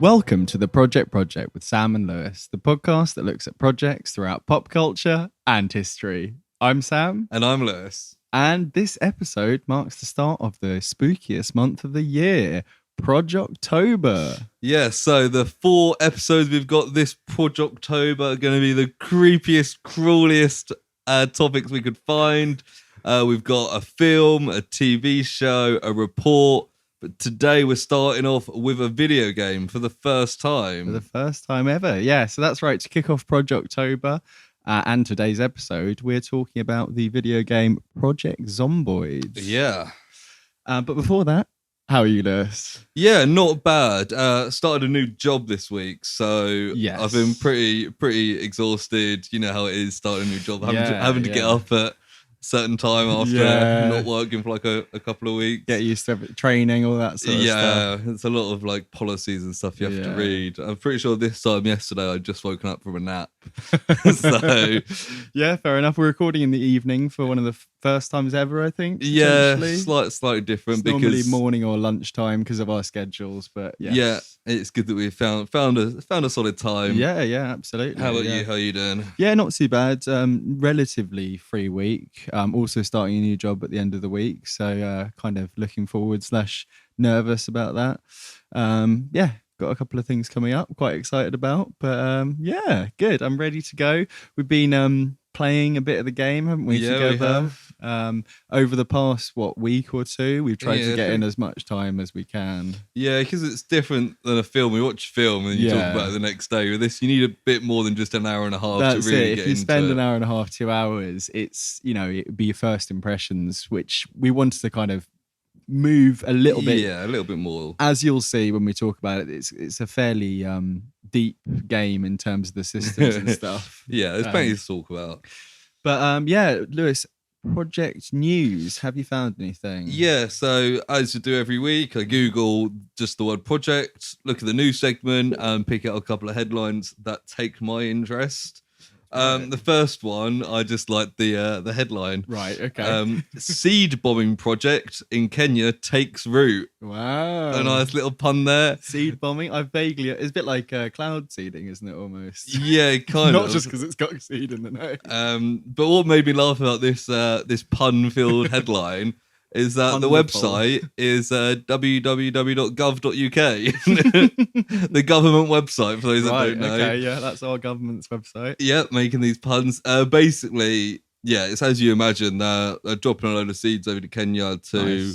Welcome to the Project with Sam and Lewis, the podcast that looks at projects throughout pop culture and history. I'm Sam. And I'm Lewis. And this episode marks the start of the spookiest month of the year, ProjOctober. Yeah, so the 4 episodes we've got this ProjOctober are going to be the creepiest, cruelest topics we could find. We've got a film, a TV show, a report. But today we're starting off with a video game for the first time. For the first time ever, yeah. So that's right. To kick off ProjOctober and today's episode, we're talking about the video game Project Zomboid. Yeah. But before that, how are you, Lewis? Yeah, not bad. Started a new job this week, so yes. I've been pretty exhausted. You know how it is starting a new job, having to get up at certain time after not working for like a couple of weeks. Get used to training, all that sort of stuff. Yeah, it's a lot of like policies and stuff you have to read. I'm pretty sure this time yesterday I'd just woken up from a nap. So yeah, fair enough. We're recording in the evening for one of the first times ever, I think. Yeah, slightly different it's because normally morning or lunchtime because of our schedules, but yes. Yeah, it's good that we found a solid time. Yeah, absolutely. How about you? How are you doing? Yeah, not too bad. Relatively free week. Also starting a new job at the end of the week, so kind of looking forward / nervous about that. Yeah, got a couple of things coming up, quite excited about, but yeah, good. I'm ready to go. We've been playing a bit of the game, haven't we? Yeah, together. we have. Over the past week or two, we've tried to get in as much time as we can. Yeah, because it's different than a film. We watch a film and you talk about it the next day. With this, you need a bit more than just an hour and a half That's to really it. get into it. If you spend an hour and a half, 2 hours, it's, it would be your first impressions, which we wanted to kind of move a little bit. Yeah, a little bit more. As you'll see when we talk about it, it's a fairly deep game in terms of the systems and stuff. Yeah, there's plenty to talk about. But yeah, Lewis, project news. Have you found anything? Yeah, so as I do every week, I Google just the word project, look at the news segment, and pick out a couple of headlines that take my interest. The first one, I just like the headline. Right, okay. Seed bombing project in Kenya takes root. Wow. A nice little pun there. Seed bombing? It's a bit like cloud seeding, isn't it, almost? Yeah, kind of. Not just because it's got seed in the name. But what made me laugh about this pun-filled headline is that the website is www.gov.uk, the government website, for those that don't know. Okay, yeah, that's our government's website. Yeah, making these puns. Basically, yeah, it's as you imagine. They're dropping a load of seeds over to Kenya to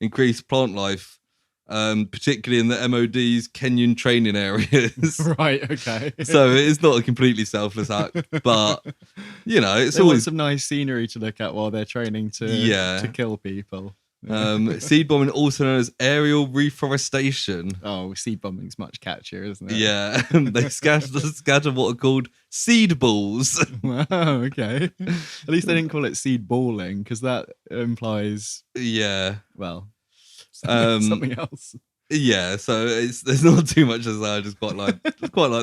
increase plant life, particularly in the MOD's Kenyan training areas. Right, okay. So it's not a completely selfless act, but it's always some nice scenery to look at while they're training to kill people. Seed bombing, also known as aerial reforestation. Oh, seed bombing's much catchier, isn't it? Yeah, they scatter what are called seed balls. Wow, okay. At least they didn't call it seed balling, because that implies something else. Yeah, so there's not too much as that. I just quite like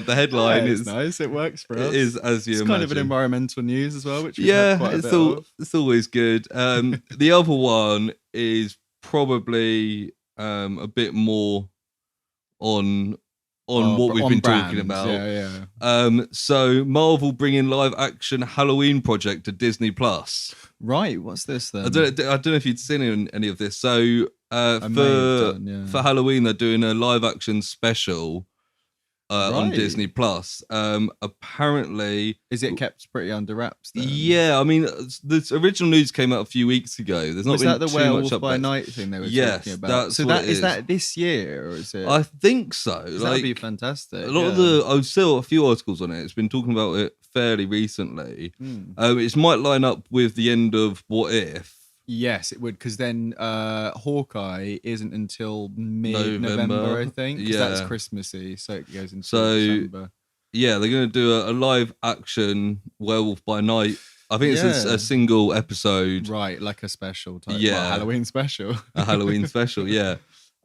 the headline. It's nice. It works for us. It is, as you imagine. It's kind of an environmental news as well, which it's always good. The other one is probably a bit more on what we've been talking about. Yeah. So Marvel bringing live action Halloween project to Disney Plus. Right. What's this then? I don't know if you'd seen any of this. So for Halloween, they're doing a live action special on Disney Plus. Apparently, is it kept pretty under wraps then? Yeah, I mean, the original news came out a few weeks ago. There's not been the too Werewolf much by Night thing they were talking about? So is that this year, or is it? I think so. That'd be fantastic. A lot of I've still a few articles on it. It's been talking about it fairly recently. It might line up with the end of What If. Yes, it would, because then Hawkeye isn't until mid-November, I think. Yeah, that's Christmassy, so it goes into December. Yeah, they're going to do a live-action Werewolf by Night. I think it's a single episode. Right, like a special type. Yeah. Halloween special. A Halloween special, yeah.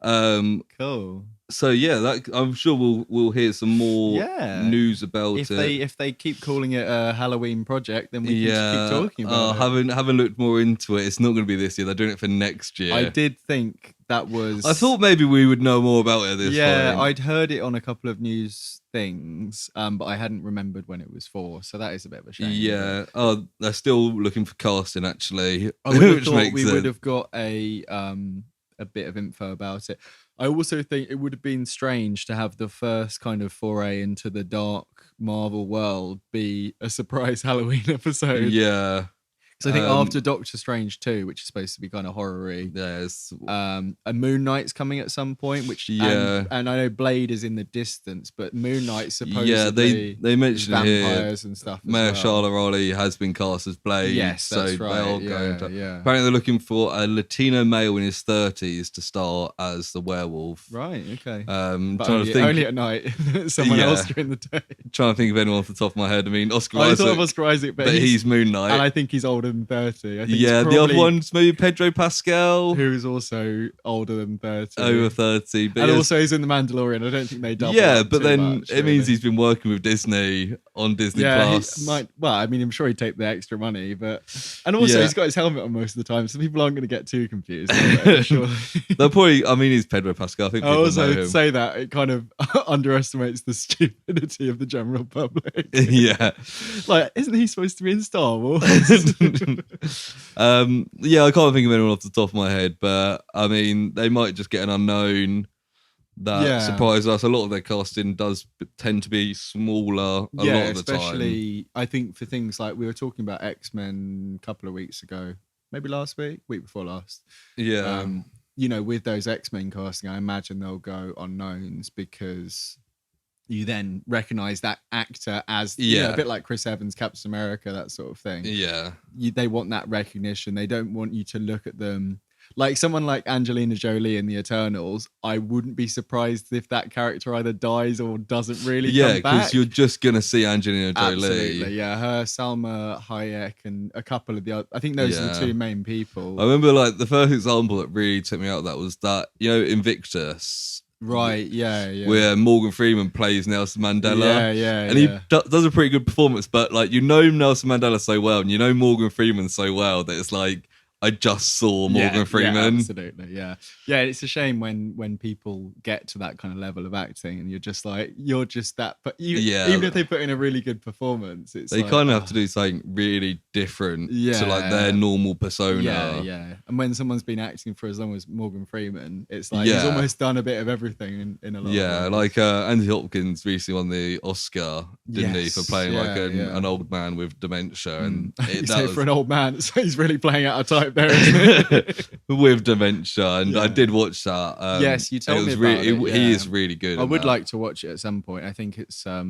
Cool. So yeah, I'm sure we'll hear some more Yeah. news about If it. if they keep calling it a Halloween project, then we can just keep Yeah, talking about it. haven't looked more into it. It's not going to be this year. They're doing it for next year. I did think that was. I thought maybe we would know more about it at this Yeah, point. I'd heard it on a couple of news things, but I hadn't remembered when it was for. So that is a bit of a shame. Yeah. Oh, they're still looking for casting actually. I would have which thought makes we sense. would have got a bit of info about it. I also think it would have been strange to have the first kind of foray into the dark Marvel world be a surprise Halloween episode. Yeah. So I think after Doctor Strange 2, which is supposed to be kind of horror-y, Yes. a Moon Knight's coming at some point, which Yeah. and I know Blade is in the distance, but Moon Knight supposedly they mentioned vampires here. and stuff. Mayor as well. Charlotte Raleigh has been cast as Blade. Yes, that's so right. they are Yeah, going to. yeah. Apparently, they're looking for a Latino male in his 30s to star as the werewolf. Right. Okay. But But only at night. Someone else during the day. Trying to think of anyone off the top of my head. I mean, Oscar I Isaac. thought of Oscar Isaac, but he's Moon Knight. and I think he's older than 30. I think Yeah, it's the other probably one's maybe Pedro Pascal. who's also older than 30. Over 30. But And yes. also he's in The Mandalorian. I don't think they double Yeah, up but too then much, it means really. he's been working with Disney on Disney Yeah, Plus. he might. Well, I mean, I'm sure he'd take the extra money, but and also Yeah. he's got his helmet on most of the time, so people aren't going to get too confused. I'm sure. They'll probably, I mean, he's Pedro Pascal. I think I people know also him. say that it kind of underestimates the stupidity of the general public. Yeah. Like, isn't he supposed to be in Star Wars? Yeah, I can't think of anyone off the top of my head, but I mean, they might just get an unknown that surprises us. A lot of their casting does tend to be smaller a lot of the time. especially I think for things like we were talking about X-Men a couple of weeks ago, maybe last week before last. Yeah. With those X-Men casting, I imagine they'll go unknowns because you then recognize that actor as a bit like Chris Evans, Captain America, that sort of thing. Yeah. They want that recognition. They don't want you to look at them like someone like Angelina Jolie in the Eternals. I wouldn't be surprised if that character either dies or doesn't really come back. because you're just gonna see Angelina Jolie. Absolutely, yeah. Her, Salma Hayek, and a couple of the other. I think those are the two main people. I remember like the first example that really took me out of that was that, Invictus. Right, yeah. Where Morgan Freeman plays Nelson Mandela. Yeah. And he does a pretty good performance, but like, Nelson Mandela so well and Morgan Freeman so well that it's like, I just saw Morgan Freeman. Yeah, absolutely, yeah. It's a shame when people get to that kind of level of acting and you're just that. But even if they put in a really good performance, they kind of have to do something really different to like their normal persona. Yeah. And when someone's been acting for as long as Morgan Freeman, it's like he's almost done a bit of everything in a lot. Yeah, like Anthony Hopkins recently won the Oscar, didn't he, for playing an old man with dementia, and for an old man, so he's really playing out of type there, isn't it? with dementia, and I did watch that. Yes, you told me about it. He is really good. I would like to watch it at some point. I think it's it's a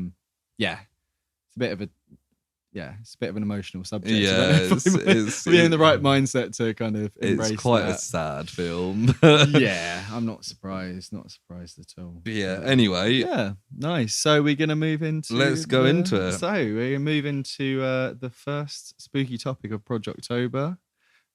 bit of an emotional subject. Yeah, it's be in the right mindset to kind of embrace. It's quite that. a sad film. Yeah, I'm not surprised. Not surprised at all. Yeah. Anyway. Yeah. Nice. So we're gonna move into. Let's go into it. So we're gonna move into the first spooky topic of ProjOctober,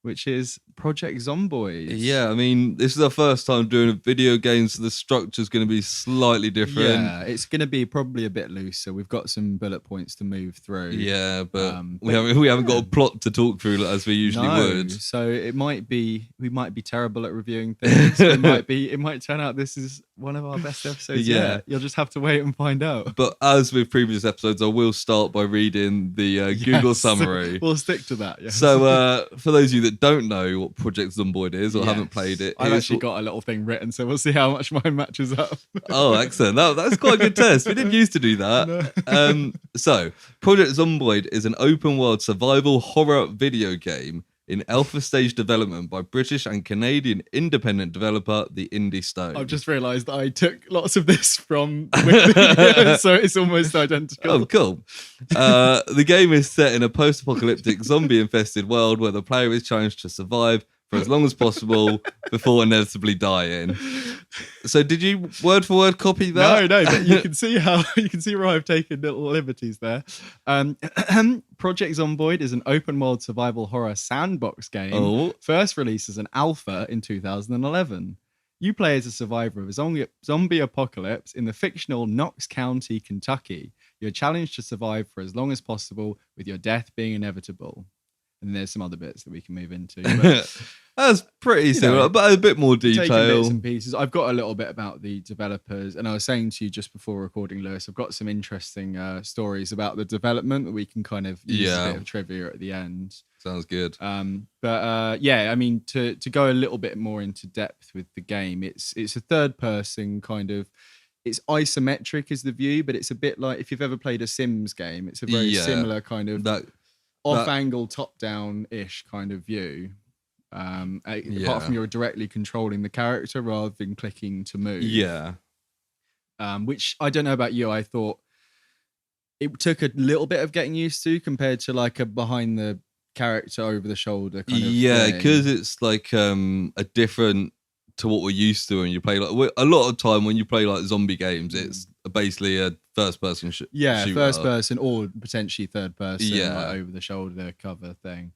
which is Project Zomboid. Yeah, I mean, this is our first time doing a video game, so the structure's going to be slightly different. Yeah, it's going to be probably a bit looser. We've got some bullet points to move through. Yeah, but we haven't got a plot to talk through as we usually would. So we might be terrible at reviewing things. it might turn out this is one of our best episodes. Yeah, you'll just have to wait and find out. But as with previous episodes, I will start by reading the Google summary. We'll stick to that. Yes. So for those of you that don't know what Project Zomboid is or haven't played it, I've actually got a little thing written, so we'll see how much mine matches up. Oh, excellent. That's quite a good test. We didn't used to do that. No. So Project Zomboid is an open world survival horror video game in alpha stage development by British and Canadian independent developer The Indie Stone. I've just realised I took lots of this from Wikipedia, so it's almost identical. Oh, cool. The game is set in a post-apocalyptic zombie-infested world where the player is challenged to survive for as long as possible before inevitably dying. So did you word for word copy that? No, but you can see where I've taken little liberties there. Project Zomboid is an open world survival horror sandbox game. First released as an alpha in 2011. You play as a survivor of a zombie apocalypse in the fictional Knox County, Kentucky. You're challenged to survive for as long as possible, with your death being inevitable. And there's some other bits that we can move into. But, That's pretty similar, but a bit more taking bits detail. and pieces. I've got a little bit about the developers, and I was saying to you just before recording, Lewis, I've got some interesting stories about the development that we can kind of use a bit of trivia at the end. Sounds good. Yeah, I mean, to go a little bit more into depth with the game, it's a third person kind of. It's isometric as the view, but it's a bit like if you've ever played a Sims game. It's a very similar kind of off-angle, top-down-ish kind of view. Apart from you're directly controlling the character rather than clicking to move. Yeah. Which I don't know about you. I thought it took a little bit of getting used to compared to like a behind the character over the shoulder kind of thing. Because it's like a different to what we're used to when you play like a lot of time when you play like zombie games, it's basically a first person shooter. First person or potentially third person, like over the shoulder cover thing.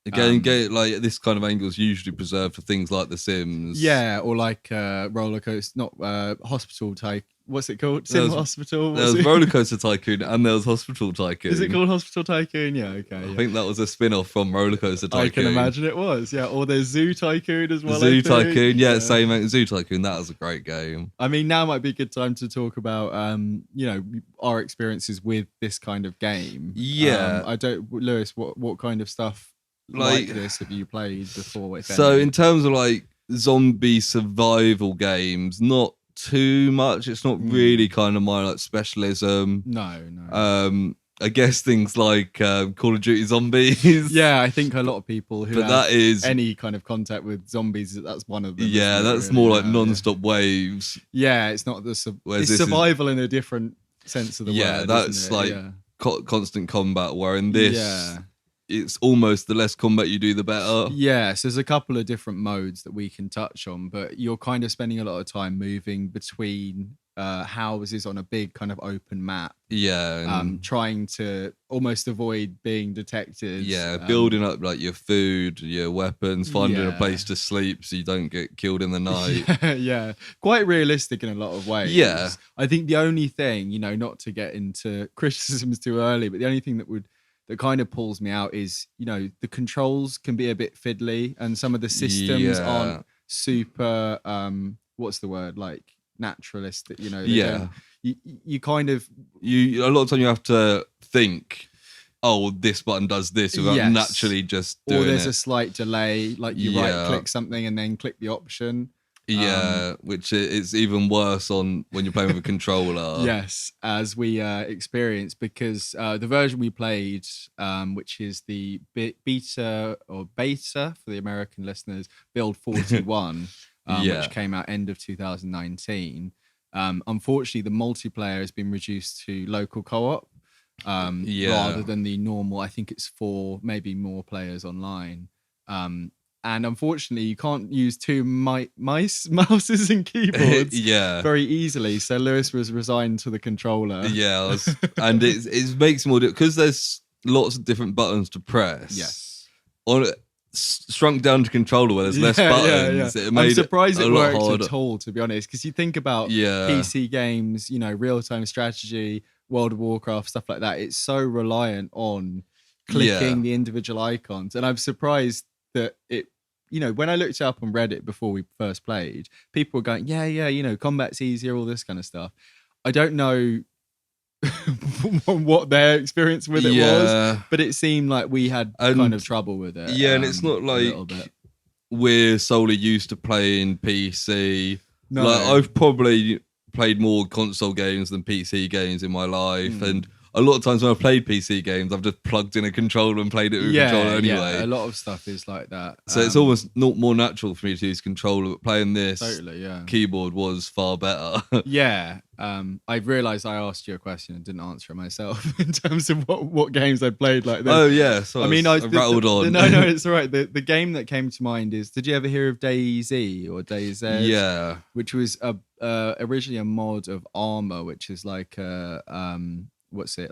Again, like this kind of angle is usually preserved for things like The Sims. Yeah, or like roller coaster, not hospital type. What's it called? Hospital. There was Roller Coaster Tycoon and there was Hospital Tycoon. Is it called Hospital Tycoon? Yeah, okay. I think that was a spin-off from Roller Coaster Tycoon. I can imagine it was. Yeah, or there's Zoo Tycoon as well. Zoo Tycoon, same. Zoo Tycoon. That was a great game. I mean, now might be a good time to talk about our experiences with this kind of game. Yeah, Lewis, what kind of stuff like this have you played before? So in terms of like zombie survival games, not too much. It's not really kind of my like specialism. No. I guess things like Call of Duty Zombies. Yeah, I think a lot of people who that is any kind of contact with zombies, that's one of them. Yeah, that's really more like non-stop waves. Yeah, it's not it's survival in a different sense of the word. Yeah, that's like constant combat. Where in this, it's almost the less combat you do, the better. Yes, there's a couple of different modes that we can touch on, but you're kind of spending a lot of time moving between houses on a big kind of open map. Yeah. Trying to almost avoid being detected. Yeah, building up like your food, your weapons, finding a place to sleep so you don't get killed in the night. Yeah, quite realistic in a lot of ways. Yeah. I think the only thing, not to get into criticisms too early, but the only thing that kind of pulls me out is, the controls can be a bit fiddly and some of the systems aren't super, what's the word, like naturalistic, you kind of... a lot of time you have to think, oh, this button does this without naturally just doing it. Or there's a slight delay, like you right-click something and then click the option. Yeah, which is even worse on when you're playing with a controller. Yes, as we experienced, because the version we played, which is the beta for the American listeners, build 41, which came out end of 2019. Unfortunately, the multiplayer has been reduced to local co-op rather than the normal. I think it's 4, maybe more players online. And unfortunately, you can't use two mouses and keyboards very easily. So Lewis was resigned to the controller. Yeah, and it makes more because there's lots of different buttons to press. Yes. On it, shrunk down to controller where there's less buttons. Yeah. I'm surprised it worked at all, to be honest, because you think about PC games, real-time strategy, World of Warcraft, stuff like that. It's so reliant on clicking the individual icons, and I'm surprised that it, when I looked it up on Reddit before we first played, people were going, combat's easier, all this kind of stuff. I don't know what their experience with it was, but it seemed like we had kind of trouble with it. Yeah, and it's not like we're solely used to playing PC. No. Like, I've probably played more console games than PC games in my life, and a lot of times when I've played PC games, I've just plugged in a controller and played it with a controller anyway. Yeah, a lot of stuff is like that. So it's almost not more natural for me to use controller, but playing this keyboard was far better. I've realised I asked you a question and didn't answer it myself in terms of what games I played like this. Oh, yeah. So I rattled on. No, it's all right. The game that came to mind is, did you ever hear of DayZ or DayZ? Yeah. Which was originally a mod of Armour, which is like a...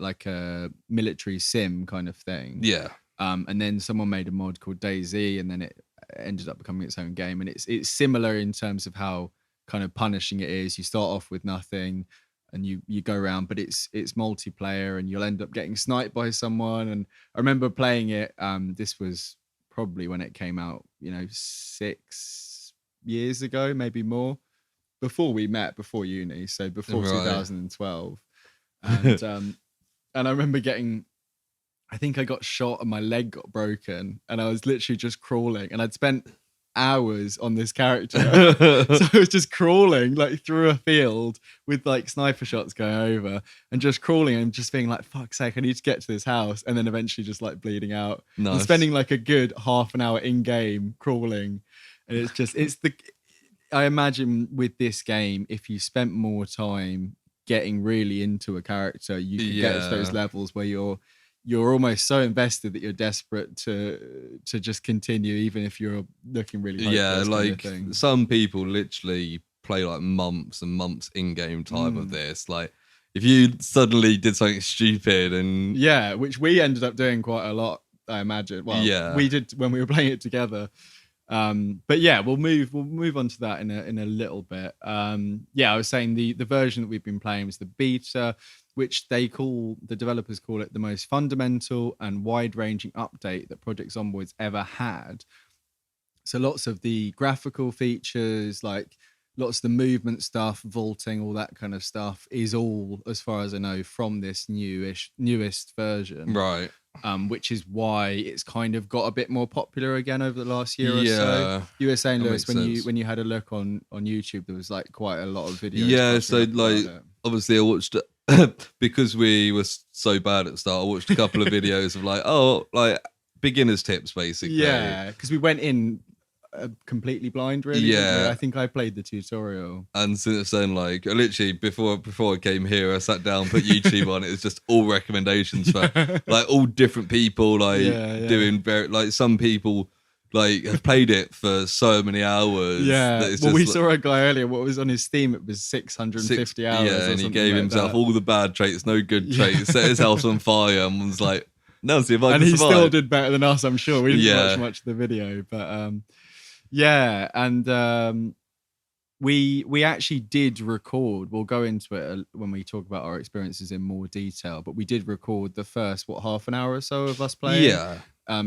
like a military sim kind of thing. Yeah. And then someone made a mod called DayZ, and then it ended up becoming its own game. And it's similar in terms of how kind of punishing it is. You start off with nothing and you go around, but it's multiplayer and you'll end up getting sniped by someone. And I remember playing it. This was probably when it came out, 6 years ago, maybe more, before we met, before uni, so before 2012. And I remember I think I got shot and my leg got broken, and I was literally just crawling, and I'd spent hours on this character. So I was just crawling like through a field with like sniper shots going over, and just crawling and just being like, fuck's sake, I need to get to this house, and then eventually just like bleeding out. Nice. And spending like a good half an hour in game crawling. And I imagine with this game, if you spent more time getting really into a character, you could get to those levels where you're almost so invested that you're desperate to just continue, even if you're looking really hopeless. Yeah, like some people literally play like months and months in-game time of this. Like if you suddenly did something stupid and which we ended up doing quite a lot, I imagine. Well, we did when we were playing it together. But yeah, we'll move on to that in a little bit. I was saying the version that we've been playing was the beta, which the developers call it the most fundamental and wide-ranging update that Project Zomboid's ever had. So lots of the graphical features, like lots of the movement stuff, vaulting, all that kind of stuff is all, as far as I know, from this newest version. Right. Which is why it's kind of got a bit more popular again over the last year or so. You were saying, Lewis, when you had a look on YouTube, there was like quite a lot of videos. Yeah, so like obviously I watched because we were so bad at the start. I watched a couple of videos of like beginners tips basically. Yeah, because we went in completely blind, really. Yeah, I think I played the tutorial, and since then, like I literally before I came here, I sat down, put YouTube on. It was just all recommendations for like all different people, like doing very like some people like have played it for so many hours. Yeah, we saw a guy earlier. What was on his Steam? It was 650 hours. Yeah, and he gave himself all the bad traits, no good traits. Set his house on fire, and was like, "Now see if I can survive." And he still did better than us, I'm sure. We didn't watch much of the video, but we actually did record. We'll go into it when we talk about our experiences in more detail, but we did record the first half an hour or so of us playing.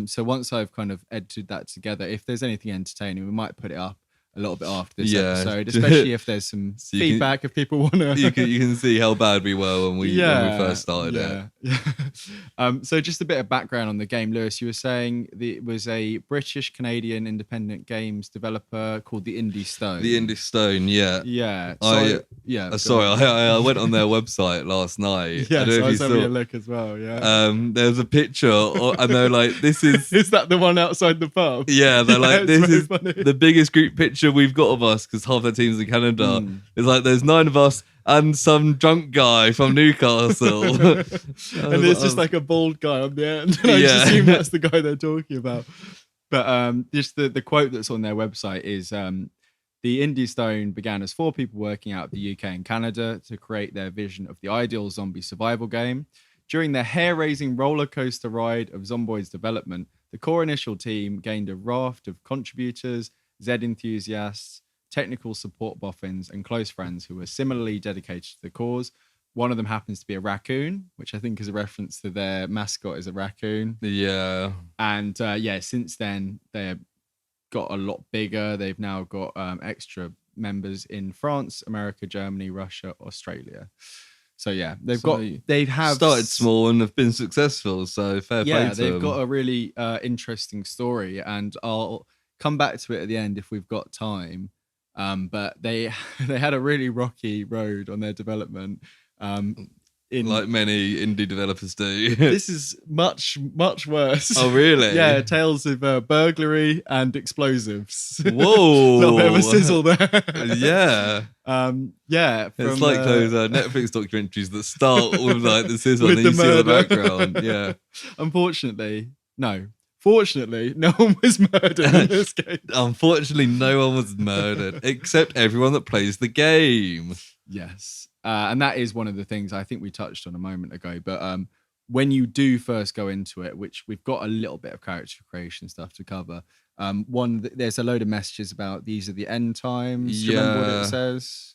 So once I've kind of edited that together, if there's anything entertaining, we might put it up a little bit after this episode, especially if there's some feedback, if people want to. You can see how bad we were when we first started it. So just a bit of background on the game. Lewis, you were saying it was a British-Canadian independent games developer called the Indie Stone. The Indie Stone, yeah. Yeah. Sorry, I went on their website last night. Yeah, so I was having a look as well, there's a picture, and they're like, this is... Is that the one outside the pub? Yeah, they're like, this is funny. The biggest group picture we've got of us, because half the team's in Canada. It's like, there's 9 of us and some drunk guy from Newcastle. And it's just like a bald guy on the end. I just assume that's the guy they're talking about. But just the quote that's on their website is... the Indie Stone began as 4 people working out of the UK and Canada to create their vision of the ideal zombie survival game. During the hair-raising roller coaster ride of Zomboid's development, the core initial team gained a raft of contributors, Z enthusiasts, technical support boffins, and close friends who were similarly dedicated to the cause. One of them happens to be a raccoon, which I think is a reference to their mascot is a raccoon. Yeah. And since then, they're got a lot bigger. They've now got extra members in France, America, Germany, Russia, Australia. So yeah, they've started small and have been successful. So fair play to them. Yeah, they've got a really interesting story, and I'll come back to it at the end if we've got time. But they had a really rocky road on their development. Like many indie developers do. This is much, much worse. Oh, really? Yeah, tales of burglary and explosives. Whoa. A little bit of a sizzle there. Yeah. It's like those Netflix documentaries that start with like the sizzle and then you see the background. Yeah. Fortunately, no one was murdered in this game. Unfortunately, no one was murdered, except everyone that plays the game. Yes. And that is one of the things I think we touched on a moment ago. But when you do first go into it, which we've got a little bit of character creation stuff to cover. There's a load of messages about these are the end times. Do you remember what it says?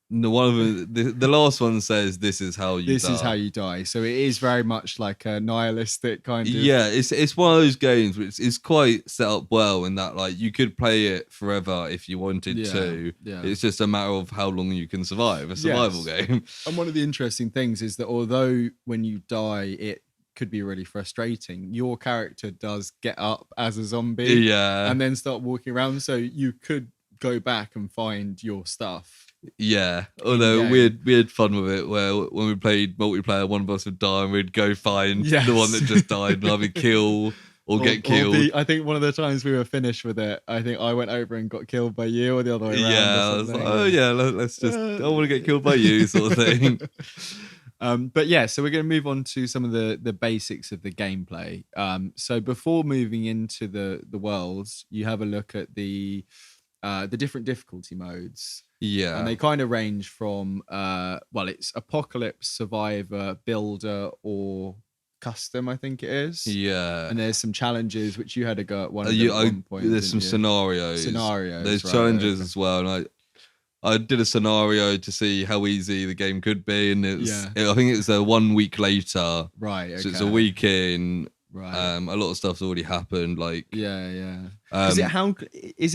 No, one of them, the last one says, "This is how you This die." is how you die. So it is very much like a nihilistic kind of. Yeah, it's one of those games which is quite set up well in that like you could play it forever if you wanted to. Yeah. It's just a matter of how long you can survive. A survival game. And one of the interesting things is that although when you die, it could be really frustrating, your character does get up as a zombie, and then start walking around. So you could go back and find your stuff. Yeah, although we had fun with it where when we played multiplayer, one of us would die and we'd go find the one that just died and either kill or get killed. I think one of the times we were finished with it, I think I went over and got killed by you or the other way around. Yeah, I was like, oh yeah, let's just, I want to get killed by you sort of thing. But yeah, so we're going to move on to some of the basics of the gameplay. So before moving into the worlds, you have a look at the different difficulty modes. Yeah. And they kind of range from, it's Apocalypse, Survivor, Builder, or Custom, I think it is. Yeah. And there's some challenges, which you had to go at one point. There's some scenarios. There's right, challenges as well. And I did a scenario to see how easy the game could be. And I think it's a 1 week later. Right, okay. So it's a week in. Right. A lot of stuff's already happened. Like is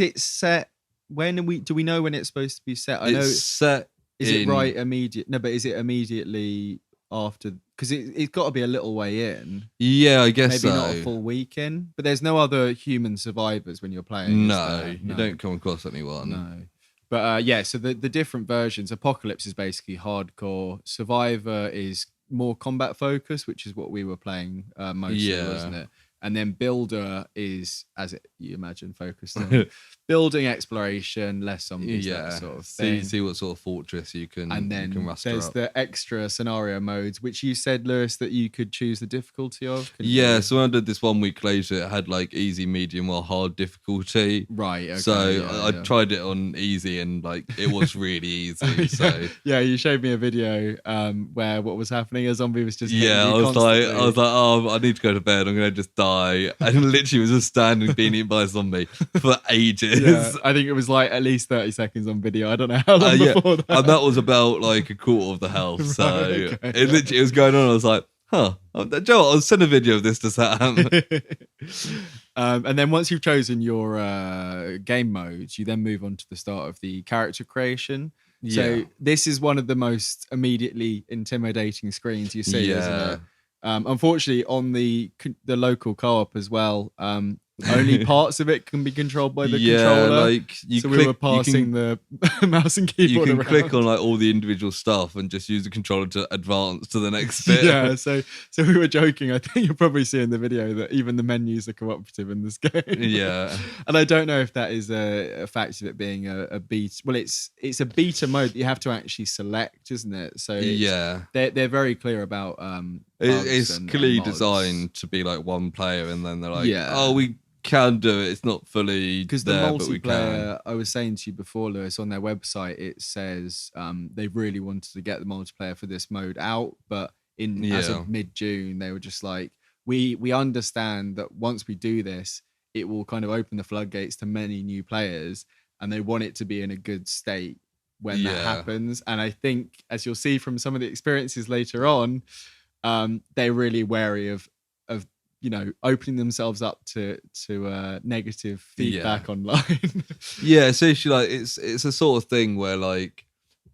it set? Do we know when it's supposed to be set? I know it's set. Is it right immediate? No, but is it immediately after? Because it's got to be a little way in. Yeah, I guess maybe so. Not a full week in. But there's no other human survivors when you're playing. No, you don't come across anyone. No. But so the different versions. Apocalypse is basically hardcore. Survivor is more combat focused, which is what we were playing mostly, wasn't it? And then Builder is, you imagine, focused on building, exploration, less zombies, that sort of thing. See what sort of fortress you can. And then muster there's up. the extra scenario modes, which you said, Lewis, that you could choose the difficulty of. So when I did this 1 week later, it had like easy, medium, or hard difficulty. Right. Okay, so I tried it on easy, and like it was really easy. So you showed me a video where what was happening. A zombie was just I was like, oh, I need to go to bed. I'm gonna just die. And literally was just standing being eaten by a zombie for ages. Yeah, I think it was like at least 30 seconds on video. I don't know how long before that. And that was about like a quarter of the health. So it was going on. I was like, Joe, I'll send a video of this to Sam. And then once you've chosen your game modes, you then move on to the start of the character creation. So this is one of the most immediately intimidating screens you see, isn't it? Unfortunately, on the local co-op as well, only parts of it can be controlled by the controller. Like we were passing the mouse and keyboard. You can around. click on like all the individual stuff and just use the controller to advance to the next bit. Yeah, so we were joking. I think you'll probably see in the video that even the menus are cooperative in this game. Yeah, and I don't know if that is a fact of it being a beta. Well, it's a beta mode that you have to actually select, isn't it? So they're very clear about. It's clearly designed to be like one player, and then they're like, we can do it. It's not fully because the multiplayer. I was saying to you before, Lewis, on their website it says they really wanted to get the multiplayer for this mode out, but as of mid-June they were just like, we understand that once we do this, it will kind of open the floodgates to many new players, and they want it to be in a good state when that happens. And I think, as you'll see from some of the experiences later on, they're really wary of opening themselves up to negative feedback online. Essentially, like it's a sort of thing where like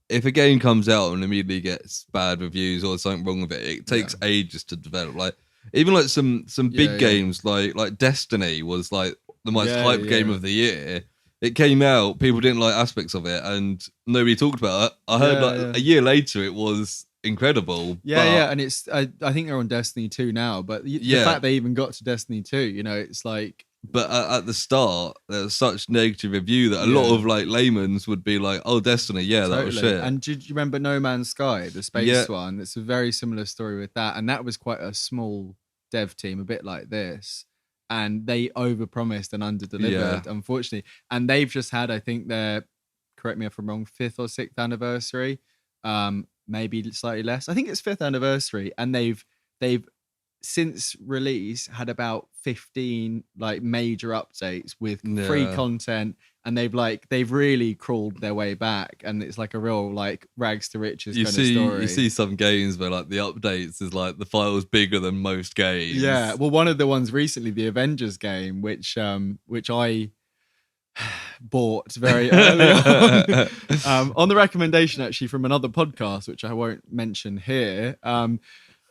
if a game comes out and immediately gets bad reviews or something wrong with it, it takes ages to develop. Like even like some big games like Destiny was like the most hyped game of the year. It came out, people didn't like aspects of it, and nobody talked about it. I heard a year later it was incredible. And it's I think they're on Destiny 2 now, but the fact they even got to Destiny 2, it's like. But at the start, there was such negative review that a lot of like layman's would be like, "Oh, Destiny, totally. That was shit." And did you remember No Man's Sky, the space one? It's a very similar story with that, and that was quite a small dev team, a bit like this. And they overpromised and underdelivered, unfortunately. And they've just had, I think, their, correct me if I'm wrong, 5th or 6th anniversary, maybe slightly less. I think it's 5th anniversary, and they've they've since release had about 15 like major updates with free Yeah. content, and they've really crawled their way back, and it's like a real like rags to riches kind of story. You see some games where like the updates is like the file's bigger than most games. Yeah, well, one of the ones recently, the Avengers game, which I bought very early on the recommendation actually from another podcast, which I won't mention here.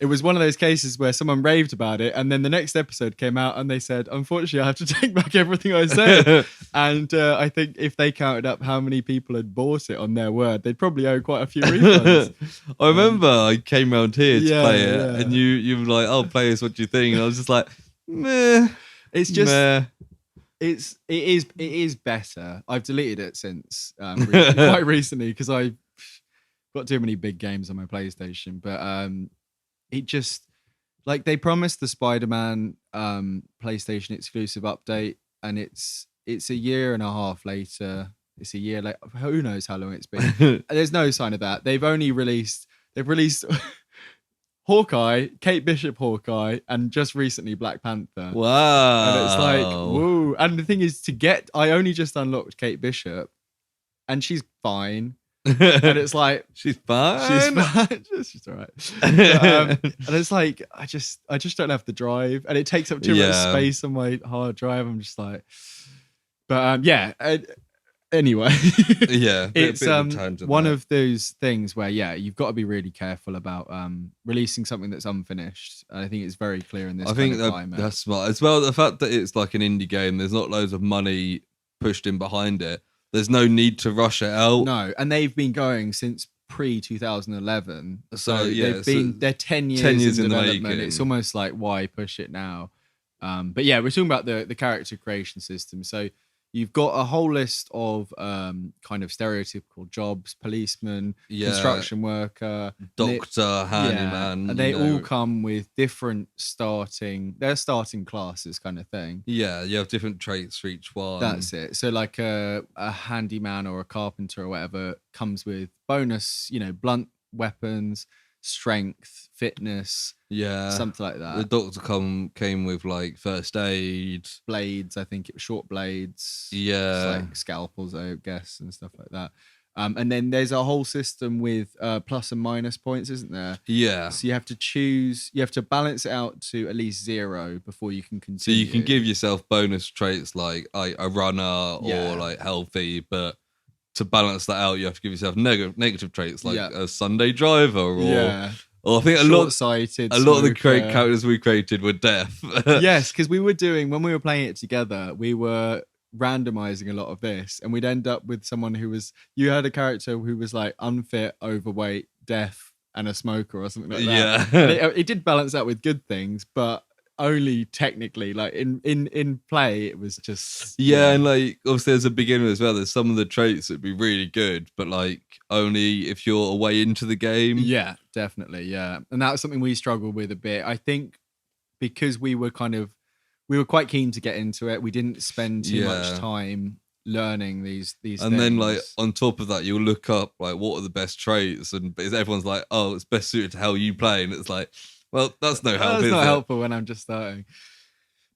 It was one of those cases where someone raved about it, and then the next episode came out and they said, unfortunately, I have to take back everything I said. And I think if they counted up how many people had bought it on their word, they'd probably owe quite a few refunds. I remember I came around here to play it, yeah. and you were like, "Oh, play this. What do you think?" And I was just like, "Meh." It's just meh. it is better. I've deleted it since quite recently because I got too many big games on my PlayStation. But it just, like, they promised the Spider-Man PlayStation exclusive update, and it's a year and a half later. It's a year later. Who knows how long it's been? There's no sign of that. They've released Hawkeye, Kate Bishop Hawkeye, and just recently Black Panther. Wow. And it's like, whoa. And the thing is, I only just unlocked Kate Bishop, and she's fine. And it's like, she's fine. She's all right. And it's like, I just don't have the drive, and it takes up too much space on my hard drive. I'm just like, but anyway, yeah, it's one of those things where you've got to be really careful about releasing something that's unfinished. I think it's very clear in this. I think that's smart as well. The fact that it's like an indie game, there's not loads of money pushed in behind it. There's no need to rush it out. No, and they've been going since pre-2011. So they're 10 years in development. It's almost like, why push it now? But yeah, we're talking about the character creation system. So you've got a whole list of kind of stereotypical jobs: policeman, construction worker, doctor, handyman. And they all come with different starting classes, kind of thing. Yeah, you have different traits for each one. That's it. So like a handyman or a carpenter or whatever comes with bonus, blunt weapons, strength, fitness, something like that. The doctor came with like first aid, blades. I think it was short blades. Yeah, like scalpels, I guess, and stuff like that. And then there's a whole system with plus and minus points, isn't there? Yeah. So you have to balance it out to at least 0 before you can continue. So you can give yourself bonus traits like a runner or like healthy, but to balance that out, you have to give yourself negative traits like a Sunday driver or I think a lot of the characters we created were deaf. Yes, because when we were playing it together, we were randomizing a lot of this, and we'd end up with someone you had a character who was like unfit, overweight, deaf, and a smoker or something like that. Yeah. It did balance out with good things, but only technically. Like in play, it was just and like obviously as a beginner as well, there's some of the traits that'd be really good, but like only if you're a way into the game. Yeah, definitely. Yeah, and that was something we struggled with a bit. I think because we were quite keen to get into it. We didn't spend too much time learning these and things. Then like on top of that, you'll look up like what are the best traits, and everyone's like, oh, it's best suited to how you play, and it's like, well, that's no help. That's not helpful when I'm just starting.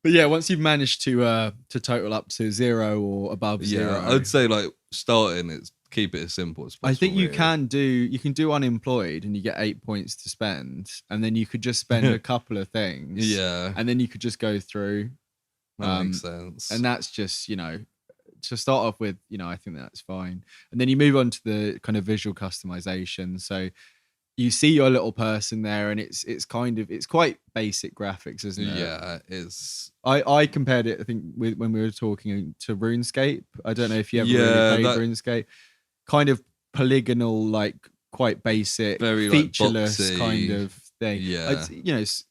But yeah, once you've managed to total up to 0 or above 0, I'd say like starting, it's keep it as simple as possible. I think you can do unemployed, and you get 8 points to spend, and then you could just spend a couple of things. Yeah, and then you could just go through. That makes sense. And that's just to start off with. I think that's fine, and then you move on to the kind of visual customization. So you see your little person there, and it's quite basic graphics, isn't it? Yeah, it is. I compared it, I think, when we were talking to RuneScape. I don't know if you ever really played RuneScape. Kind of polygonal, like quite basic, very featureless like kind of thing. Yeah, it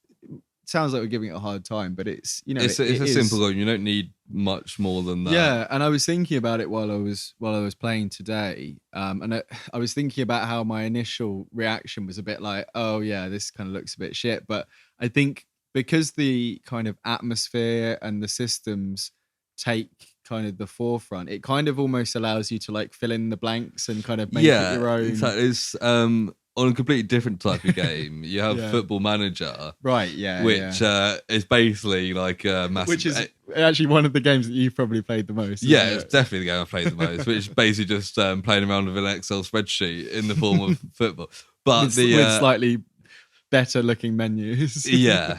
sounds like we're giving it a hard time, but it's it's a simple game. You don't need much more than that. Yeah, and I was thinking about it while I was playing today, and I was thinking about how my initial reaction was a bit like, oh yeah, this kind of looks a bit shit. But I think because the kind of atmosphere and the systems take kind of the forefront, it kind of almost allows you to like fill in the blanks and kind of make it your own. Exactly. It's on a completely different type of game, you have Yeah. Football Manager, Right, yeah. which is basically like a massive. Which is actually one of the games that you've probably played the most. Yeah, isn't it's it? definitely the game I played the most, which is basically just playing around with an Excel spreadsheet in the form of football. But with slightly better looking menus. yeah,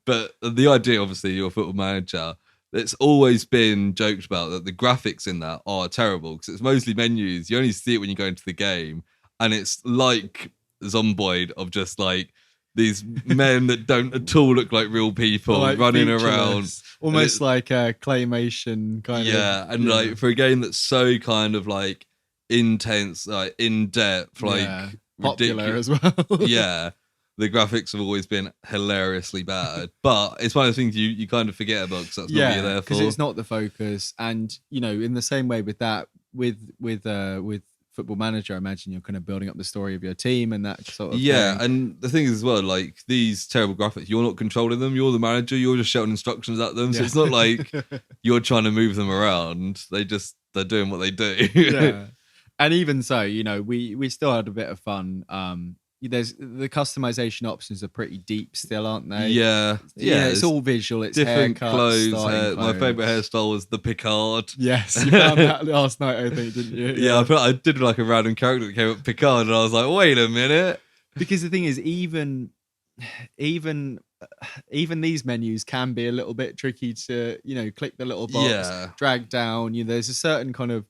but the idea, obviously, your Football Manager, it's always been joked about that the graphics in that are terrible because it's mostly menus. You only see it when you go into the game, and it's like Zomboid of just like these men that don't at all look like real people Like running featureless. around. Almost like a claymation kind of. Yeah, and like for a game that's so kind of like intense, like in depth, like popular ridiculous. as well. Yeah, the graphics have always been hilariously bad, but it's one of the things you kind of forget about because that's not what you're there for. Because it's not the focus, and in the same way with that, with Football Manager, I imagine you're kind of building up the story of your team and that sort of thing. And the thing is as well, like these terrible graphics, you're not controlling them. You're the manager. You're just shouting instructions at them. So it's not like you're trying to move them around. They're doing what they do. Yeah, and even so, we still had a bit of fun. There's the customization options are pretty deep still, aren't they? Yeah. It's all visual. It's different haircuts, clothes. clothes. My favorite hairstyle was the Picard. Yes, you found that last night, I think, didn't you? Yeah, I did like a random character that came up Picard, and I was like, wait a minute. Because the thing is, even these menus can be a little bit tricky to, click the little box, drag down. There's a certain kind of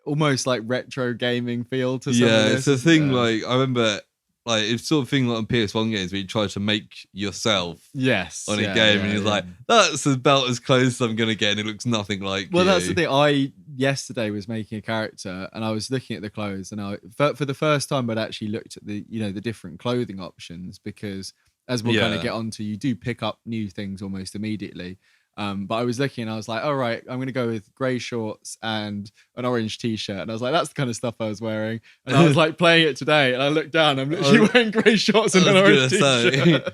almost like retro gaming feel to some of this. It's a thing like I remember like it's sort of thing like on PS1 games where you try to make yourself on a game and you're like, that's about as close as I'm gonna get and it looks nothing like you. That's the thing. I yesterday was making a character and I was looking at the clothes and for the first time I'd actually looked at the the different clothing options because as we'll kind of get onto, you do pick up new things almost immediately. But I was looking and I was like, all right, I'm going to go with grey shorts and an orange t-shirt. And I was like, that's the kind of stuff I was wearing. And I was like playing it today and I looked down, I'm literally wearing grey shorts and an orange t-shirt.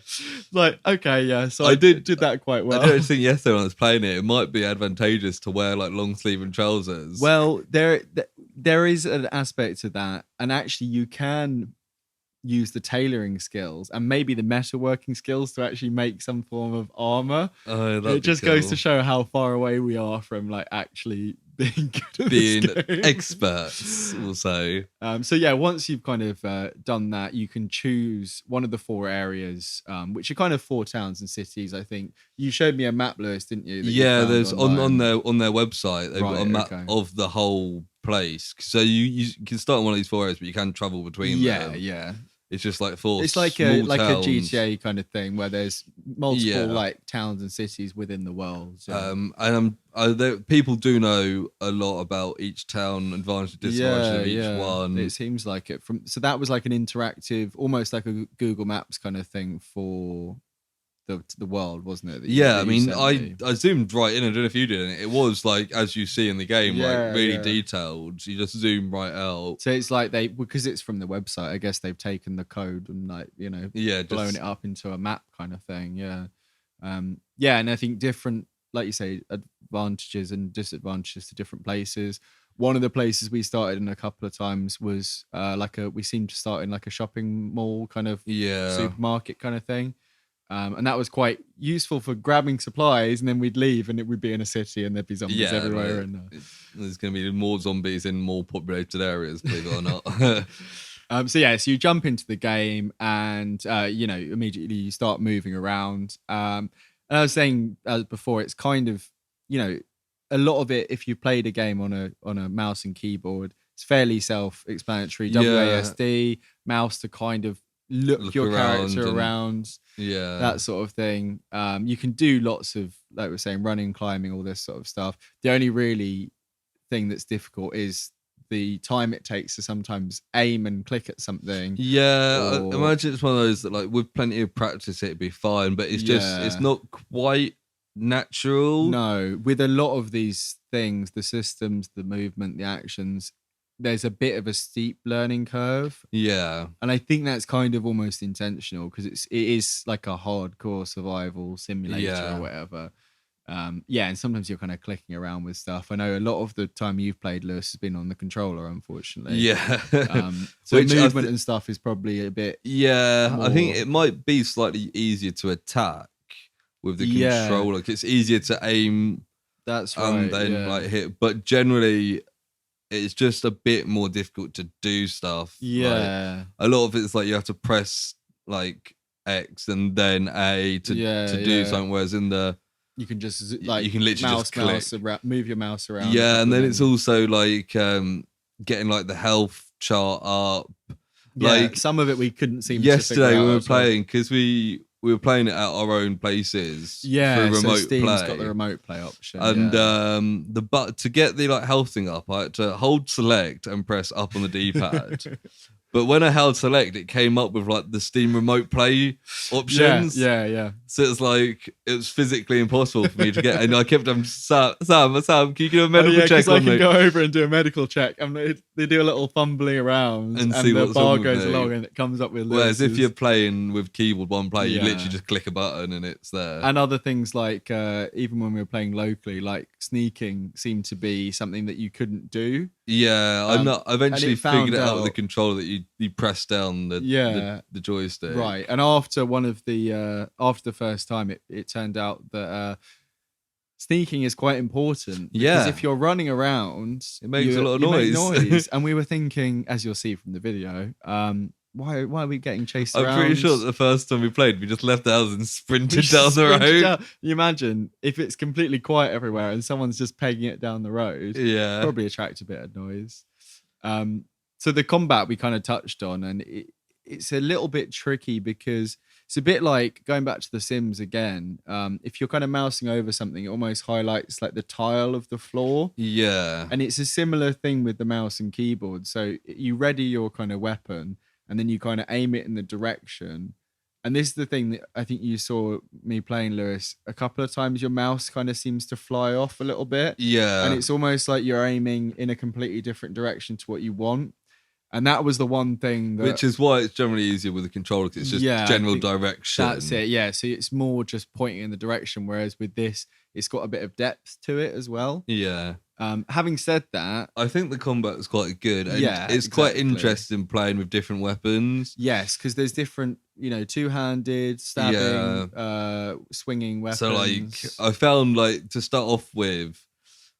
Like, okay, yeah. So I did that quite well. I don't think yesterday when I was playing it might be advantageous to wear like long sleeve and trousers. Well, there is an aspect to that. And actually you can use the tailoring skills and maybe the metalworking skills to actually make some form of armor. It just goes to show how far away we are from like actually being good at being this game. experts also. So yeah, once you've kind of done that, you can choose one of the 4 areas, which are kind of 4 towns and cities. I think you showed me a map, Lewis, didn't you? There's on their website they've got a map of the whole place, so you can start on one of these 4 areas, but you can travel between them. Yeah. It's just like 4 It's like small a towns. GTA kind of thing where there's multiple like towns and cities within the world. So. And people do know a lot about each town, advantage, disadvantage of each one. It seems like it. So that was like an interactive, almost like a Google Maps kind of thing for the world, wasn't it? I mean, I zoomed right in. I don't know if you did. And it was like as you see in the game, like really detailed. You just zoom right out. So it's like because it's from the website. I guess they've taken the code and like blown it up into a map kind of thing. Yeah, and I think different, like you say, advantages and disadvantages to different places. One of the places we started in a couple of times was we seemed to start in like a shopping mall kind of supermarket kind of thing. And that was quite useful for grabbing supplies, and then we'd leave, and it would be in a city, and there'd be zombies everywhere. Right. And there's going to be more zombies in more populated areas, believe it or not. So you jump into the game, and immediately you start moving around. And I was saying before, it's kind of a lot of it. If you played a game on a mouse and keyboard, it's fairly self-explanatory. WASD mouse to kind of look your character around, that sort of thing. You can do lots of, like we're saying, running, climbing, all this sort of stuff. The only really thing that's difficult is the time it takes to sometimes aim and click at something. I imagine it's one of those that like with plenty of practice it'd be fine, but it's just it's not quite natural. No, with a lot of these things, the systems, the movement, the actions, there's a bit of a steep learning curve. And I think that's kind of almost intentional because it is like a hardcore survival simulator or whatever. Yeah, and sometimes you're kind of clicking around with stuff. I know a lot of the time you've played, Lewis, has been on the controller, unfortunately. Yeah. So Which movement and stuff is probably a bit. Yeah, I think more- it might be slightly easier to attack with the Yeah. controller. 'Cause it's easier to aim That's and right. then Yeah. like hit, but generally it's just a bit more difficult to do stuff. Like, Yeah. a lot of it's like you have to press like X and then A to do something, whereas in the You can just like you can literally mouse around, move your mouse around. yeah, and then it's also like getting like the health chart up. Like some of it we couldn't seem yesterday to figure out we were as well. playing because we were playing it at our own places Yeah, through so remote Steam's play. got the remote play option. And to get the like health thing up, I had to hold select and press up on the D-pad. But when I held select, it came up with like the Steam remote play options. Yeah. So it's like it was physically impossible for me to get. And I kept on Sam, can you do a medical check I on can me? go over and do a medical check. And they do a little fumbling around, And and see the what's bar wrong with goes me. along, and it comes up with. Whereas if Lewis's. you're playing with keyboard one play, you Yeah. literally just click a button and it's there. And other things like even when we were playing locally, like sneaking seemed to be something that you couldn't do. Yeah, I eventually figured it out with the controller that you press down the joystick. Right. And after after the first time, it turned out that sneaking is quite important. Because Yeah. if you're running around, It makes a lot of you make noise. And we were thinking, as you'll see from the video, why are we getting chased I'm around? pretty sure that the first time we played, we just left the house and sprinted down the Sprinted road. down. You imagine if it's completely quiet everywhere and someone's just pegging it down the road. Yeah. Probably attract a bit of noise. So the combat we kind of touched on, and it's a little bit tricky because it's a bit like going back to The Sims again. If you're kind of mousing over something, it almost highlights like the tile of the floor. Yeah. And it's a similar thing with the mouse and keyboard. So you ready your kind of weapon and then you kind of aim it in the direction. And this is the thing that I think you saw me playing, Lewis. A couple of times your mouse kind of seems to fly off a little bit. Yeah. And it's almost like you're aiming in a completely different direction to what you want. And that was the one thing that... Which is why it's generally easier with the controller, because it's just general direction. That's it, yeah. So it's more just pointing in the direction, whereas with this, it's got a bit of depth to it as well. Yeah. Having said that... I think the combat is quite good. And yeah, it's quite interesting playing with different weapons. Yes, because there's different, two-handed, stabbing, swinging weapons. So, like, I found, like, to start off with,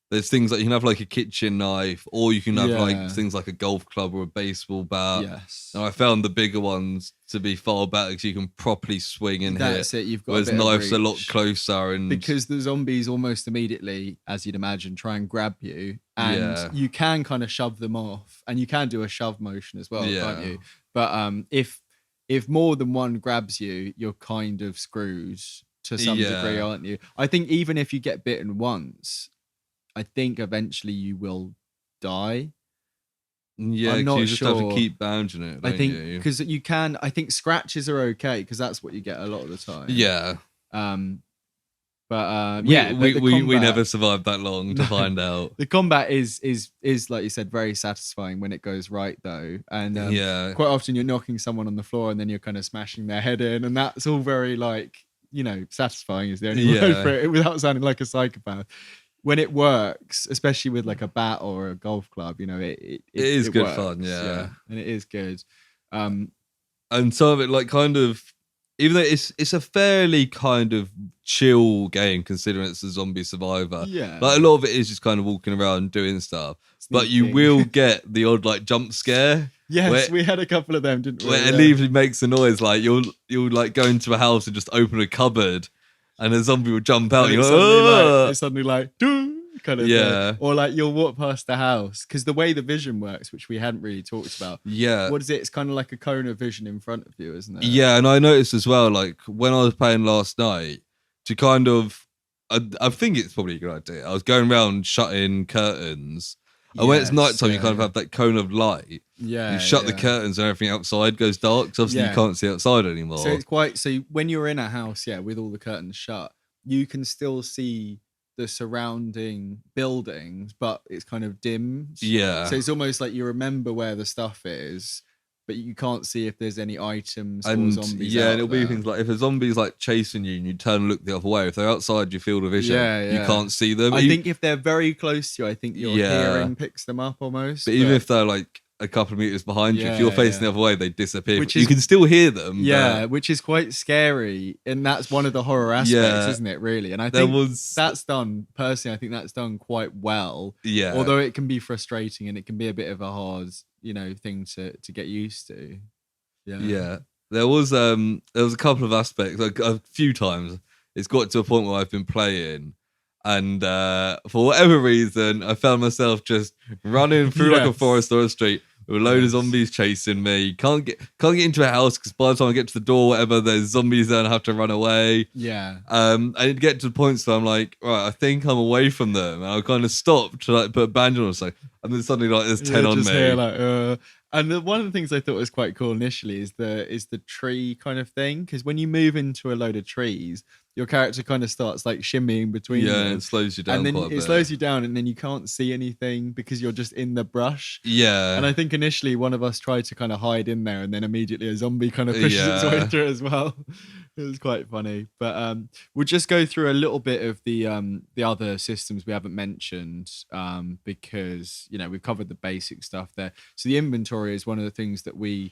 there's things like you can have like a kitchen knife, or you can have like things like a golf club or a baseball bat. Yes. And I found the bigger ones to be far better because you can properly swing and hit. That's it. You've got whereas knives are a lot closer, and because the zombies almost immediately, as you'd imagine, try and grab you, and you can kind of shove them off, and you can do a shove motion as well, can't you? But if more than one grabs you, you're kind of screwed to some degree, aren't you? I think even if you get bitten once, I think eventually you will die. Yeah, I'm not you just sure. have to keep bounding it. I think because you can. I think scratches are okay because that's what you get a lot of the time. Yeah. We never survived that long to find out. The combat is like you said, very satisfying when it goes right though, and quite often you're knocking someone on the floor and then you're kind of smashing their head in, and that's all very like satisfying is the only word for it without sounding like a psychopath. When it works, especially with like a bat or a golf club, it is good works, fun, yeah, and it is good. And some of it, like, kind of, even though it's a fairly kind of chill game considering it's a zombie survivor. Yeah, like a lot of it is just kind of walking around doing stuff, but you will get the odd like jump scare. Yes, we had a couple of them, didn't we? Where it literally makes a noise like you'll like go into a house and just open a cupboard. And a zombie will jump out. And it's suddenly like, kind of thing. Or like you'll walk past the house because the way the vision works, which we hadn't really talked about. Yeah. What is it? It's kind of like a cone of vision in front of you, isn't it? Yeah, and I noticed as well, like when I was playing last night, to kind of, I think it's probably a good idea. I was going around shutting curtains. And when it's nighttime, you kind of have that cone of light. Yeah. You shut the curtains and everything outside goes dark. So obviously you can't see outside anymore. So it's so when you're in a house, with all the curtains shut, you can still see the surrounding buildings, but it's kind of dim. Yeah. So it's almost like you remember where the stuff is, but you can't see if there's any items or And zombies. yeah, out and it'll be there. things like if a zombie's like chasing you and you turn and look the other way, if they're outside your field of vision, Yeah, you yeah. can't see them. I think if they're very close to you, I think your Yeah. hearing picks them up almost. But even if they're like a couple of meters behind you, if you're Yeah, facing yeah. the other way, they disappear. Which You is- can still hear them. Yeah, but which is quite scary, and that's one of the horror aspects, Yeah. isn't it? Really, and I there think was that's done personally. I think that's done quite well. yeah. Although it can be frustrating and it can be a bit of a hard, thing to get used to. Yeah. There was a couple of aspects, like a few times it's got to a point where I've been playing and for whatever reason I found myself just running through like a Yes. forest or a street with a load of Yes. zombies chasing me. Can't get into a house because by the time I get to the door, whatever, there's zombies there and I have to run away. Yeah. I get to the points where I'm like, right, I think I'm away from them, and I kind of stop to like put a bandage on or something, and then suddenly like there's 10 on just me. hear, like, and one of the things I thought was quite cool initially is the tree kind of thing, because when you move into a load of trees, your character kind of starts like shimmying between Yeah, them, it slows you down and then quite a it bit. slows you down, and then you can't see anything because you're just in the brush. Yeah. And I think initially one of us tried to kind of hide in there, and then immediately a zombie kind of pushes its way Yeah. through as well. It was quite funny. But we'll just go through a little bit of the other systems we haven't mentioned, because we've covered the basic stuff there. So the inventory is one of the things that we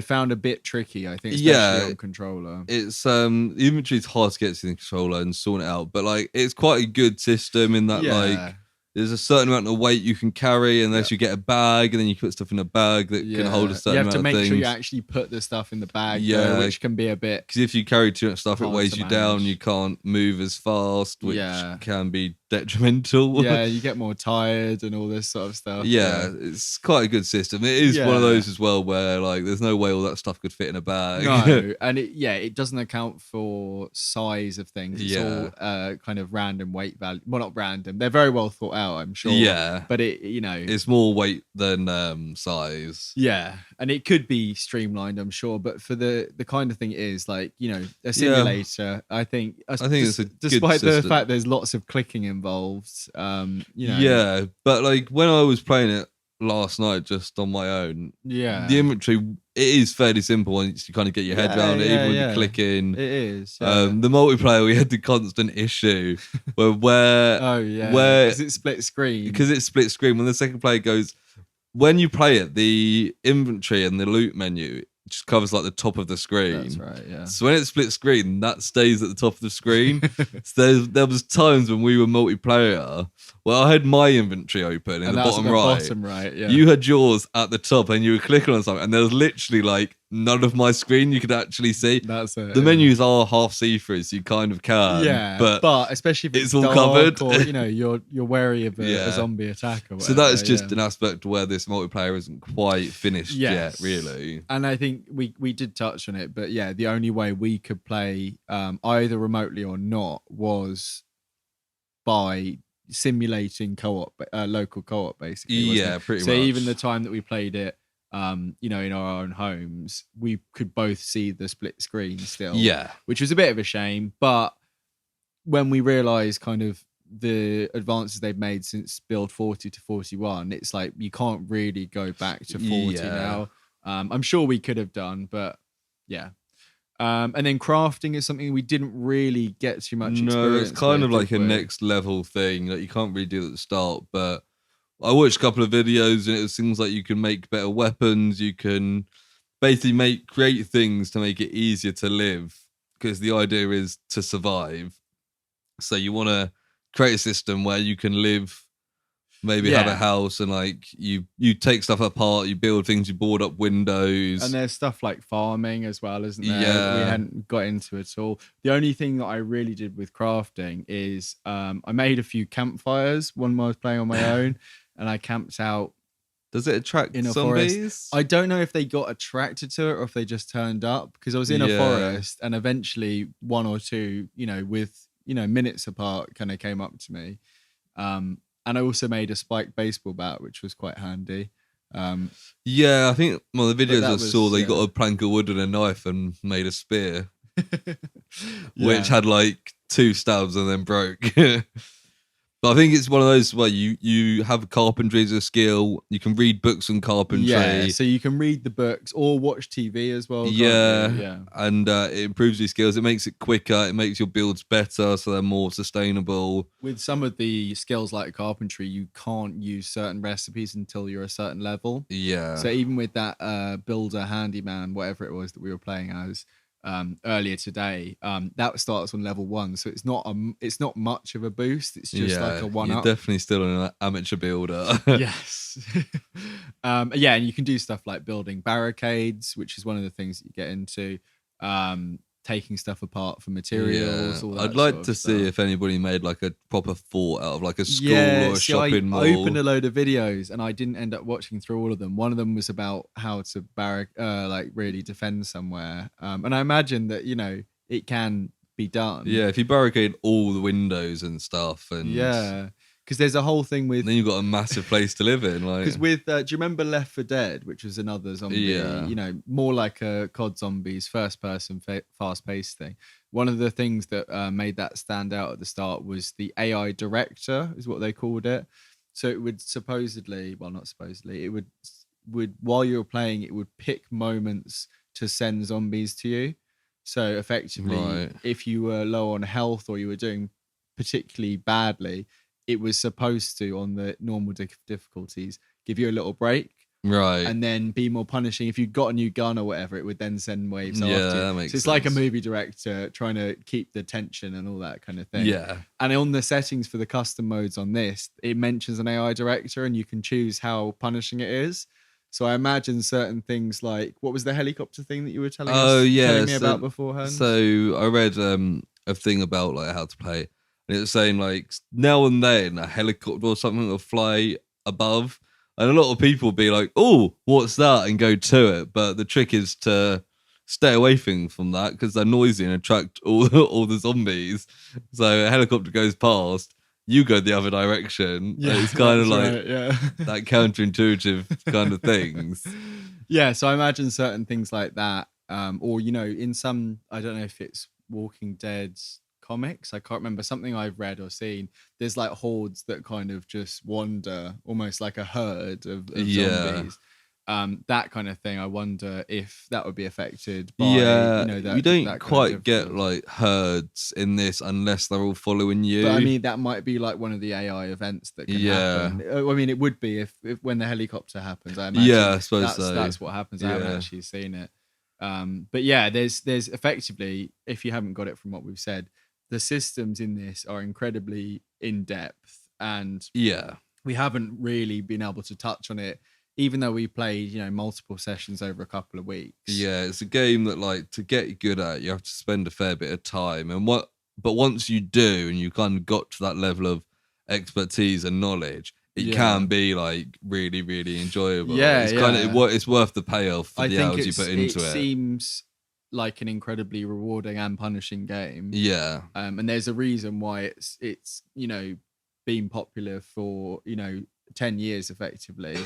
found a bit tricky, I think, especially on controller. It's the inventory is hard to get to the controller and sort it out, but like it's quite a good system in that like there's a certain amount of weight you can carry unless you get a bag, and then you put stuff in a bag that can hold a certain amount of things. You have to make sure you actually put the stuff in the bag, which can be a bit... Because if you carry too much stuff, it hard weighs to you down. manage. You can't move as fast, which can be detrimental. Yeah, you get more tired and all this sort of stuff. Yeah, it's quite a good system. It is one of those as well where like there's no way all that stuff could fit in a bag. No, and it doesn't account for size of things. It's all kind of random weight value. Well, not random. They're very well thought out, I'm sure. Yeah, but it's more weight than size. Yeah, and it could be streamlined, I'm sure. But for the kind of thing it is, like a simulator, I think it's a good despite the system. fact there's lots of clicking involved. Yeah, but like when I was playing it last night just on my own, the inventory, it is fairly simple once you kind of get your head around it, even when you're clicking. It is. The multiplayer, we had the constant issue where because it's split screen. Because it's split screen. When the second player goes, when you play it, the inventory and the loot menu just covers like the top of the screen. That's right, yeah. So when it's split screen, that stays at the top of the screen. So there was times when we were multiplayer where I had my inventory open in the bottom right. Bottom right, yeah. You had yours at the top, and you were clicking on something, and there was literally like none of my screen you could actually see. That's it. The menus are half see-through, so you kind of can. Yeah, but especially if it's all dark covered, or you're wary of a zombie attack or whatever. So that is just an aspect where this multiplayer isn't quite finished yet, really. And I think we did touch on it, but the only way we could play either remotely or not was by simulating local co-op, basically. Yeah, pretty much. So even the time that we played it, in our own homes, we could both see the split screen still. Yeah. Which was a bit of a shame. But when we realised kind of the advances they've made since build 40 to 41, it's like you can't really go back to 40 now. I'm sure we could have done, but yeah. And then crafting is something we didn't really get too much experience. No, it's kind of like a with. next level thing that you can't really do at the start, but I watched a couple of videos and it seems like you can make better weapons. You can basically create things to make it easier to live, because the idea is to survive. So you want to create a system where you can live, maybe have a house, and like you take stuff apart, you build things, you board up windows. And there's stuff like farming as well, isn't there? Yeah. We hadn't got into it at all. The only thing that I really did with crafting is I made a few campfires when I was playing on my own, and I camped out. Does it attract in a zombies? forest. I don't know if they got attracted to it or if they just turned up, because I was in a forest and eventually one or two, with minutes apart, kind of came up to me. And I also made a spiked baseball bat, which was quite handy. Yeah, I think the videos I saw, they yeah. got a plank of wood and a knife and made a spear, which had like 2 stabs and then broke. But I think it's one of those where you have carpentry as a skill. You can read books on carpentry. Yeah, so you can read the books or watch TV as well. Yeah, can't you? Yeah. And it improves your skills. It makes it quicker. It makes your builds better, so they're more sustainable. With some of the skills like carpentry, you can't use certain recipes until you're a certain level. Yeah. So even with that builder, handyman, whatever it was that we were playing as earlier today, that starts on level 1. So it's not much of a boost. It's just like a one You're up. definitely still an amateur builder. Yes. Yeah, and you can do stuff like building barricades, which is one of the things that you get into. Taking stuff apart for materials. All that I'd like to stuff. see if anybody made like a proper fort out of like a school or a shopping mall. I opened a load of videos and I didn't end up watching through all of them. One of them was about how to like really defend somewhere. And I imagine that, it can be done. Yeah, if you barricade all the windows and stuff, and yeah, because there's a whole thing with. Then you've got a massive place to live in. Because with, do you remember Left 4 Dead, which was another zombie? Yeah. More like a COD Zombies, first-person, fast-paced thing. One of the things that made that stand out at the start was the AI director, is what they called it. So it would supposedly, well, not supposedly, it would while you were playing, it would pick moments to send zombies to you. So effectively, if you were low on health or you were doing particularly badly, it was supposed to, on the normal difficulties, give you a little break. Right. And then be more punishing. If you got a new gun or whatever, it would then send waves after. Yeah, that makes sense. So it's like a movie director trying to keep the tension and all that kind of thing. Yeah. And on the settings for the custom modes on this, it mentions an AI director and you can choose how punishing it is. So I imagine certain things like, what was the helicopter thing that you were telling me about beforehand? So I read a thing about like how to play, and it was saying like now and then a helicopter or something will fly above, and a lot of people will be like, "Oh, what's that?" and go to it. But the trick is to stay away from that because they're noisy and attract all the zombies. So a helicopter goes past, you go the other direction. Yeah, it's kind of like that counterintuitive kind of things. Yeah, so I imagine certain things like that, or in some, I don't know if it's Walking Dead comics, I can't remember, something I've read or seen, there's like hordes that kind of just wander, almost like a herd of zombies. That kind of thing. I wonder if that would be affected by you don't quite get like herds in this unless they're all following you. But I mean, that might be like one of the AI events that can happen. I mean, it would be if when the helicopter happens. I imagine. Yeah, I suppose that's what happens. I haven't actually seen it. But yeah, there's effectively, if you haven't got it from what we've said, the systems in this are incredibly in depth, and we haven't really been able to touch on it. Even though we played, multiple sessions over a couple of weeks. Yeah, it's a game that, like, to get good at, you have to spend a fair bit of time. But once you do, and you kind of got to that level of expertise and knowledge, it can be like really, really enjoyable. Yeah, it's worth the payoff for the hours you put into it. It seems like an incredibly rewarding and punishing game. Yeah, and there's a reason why it's been popular for 10 years effectively.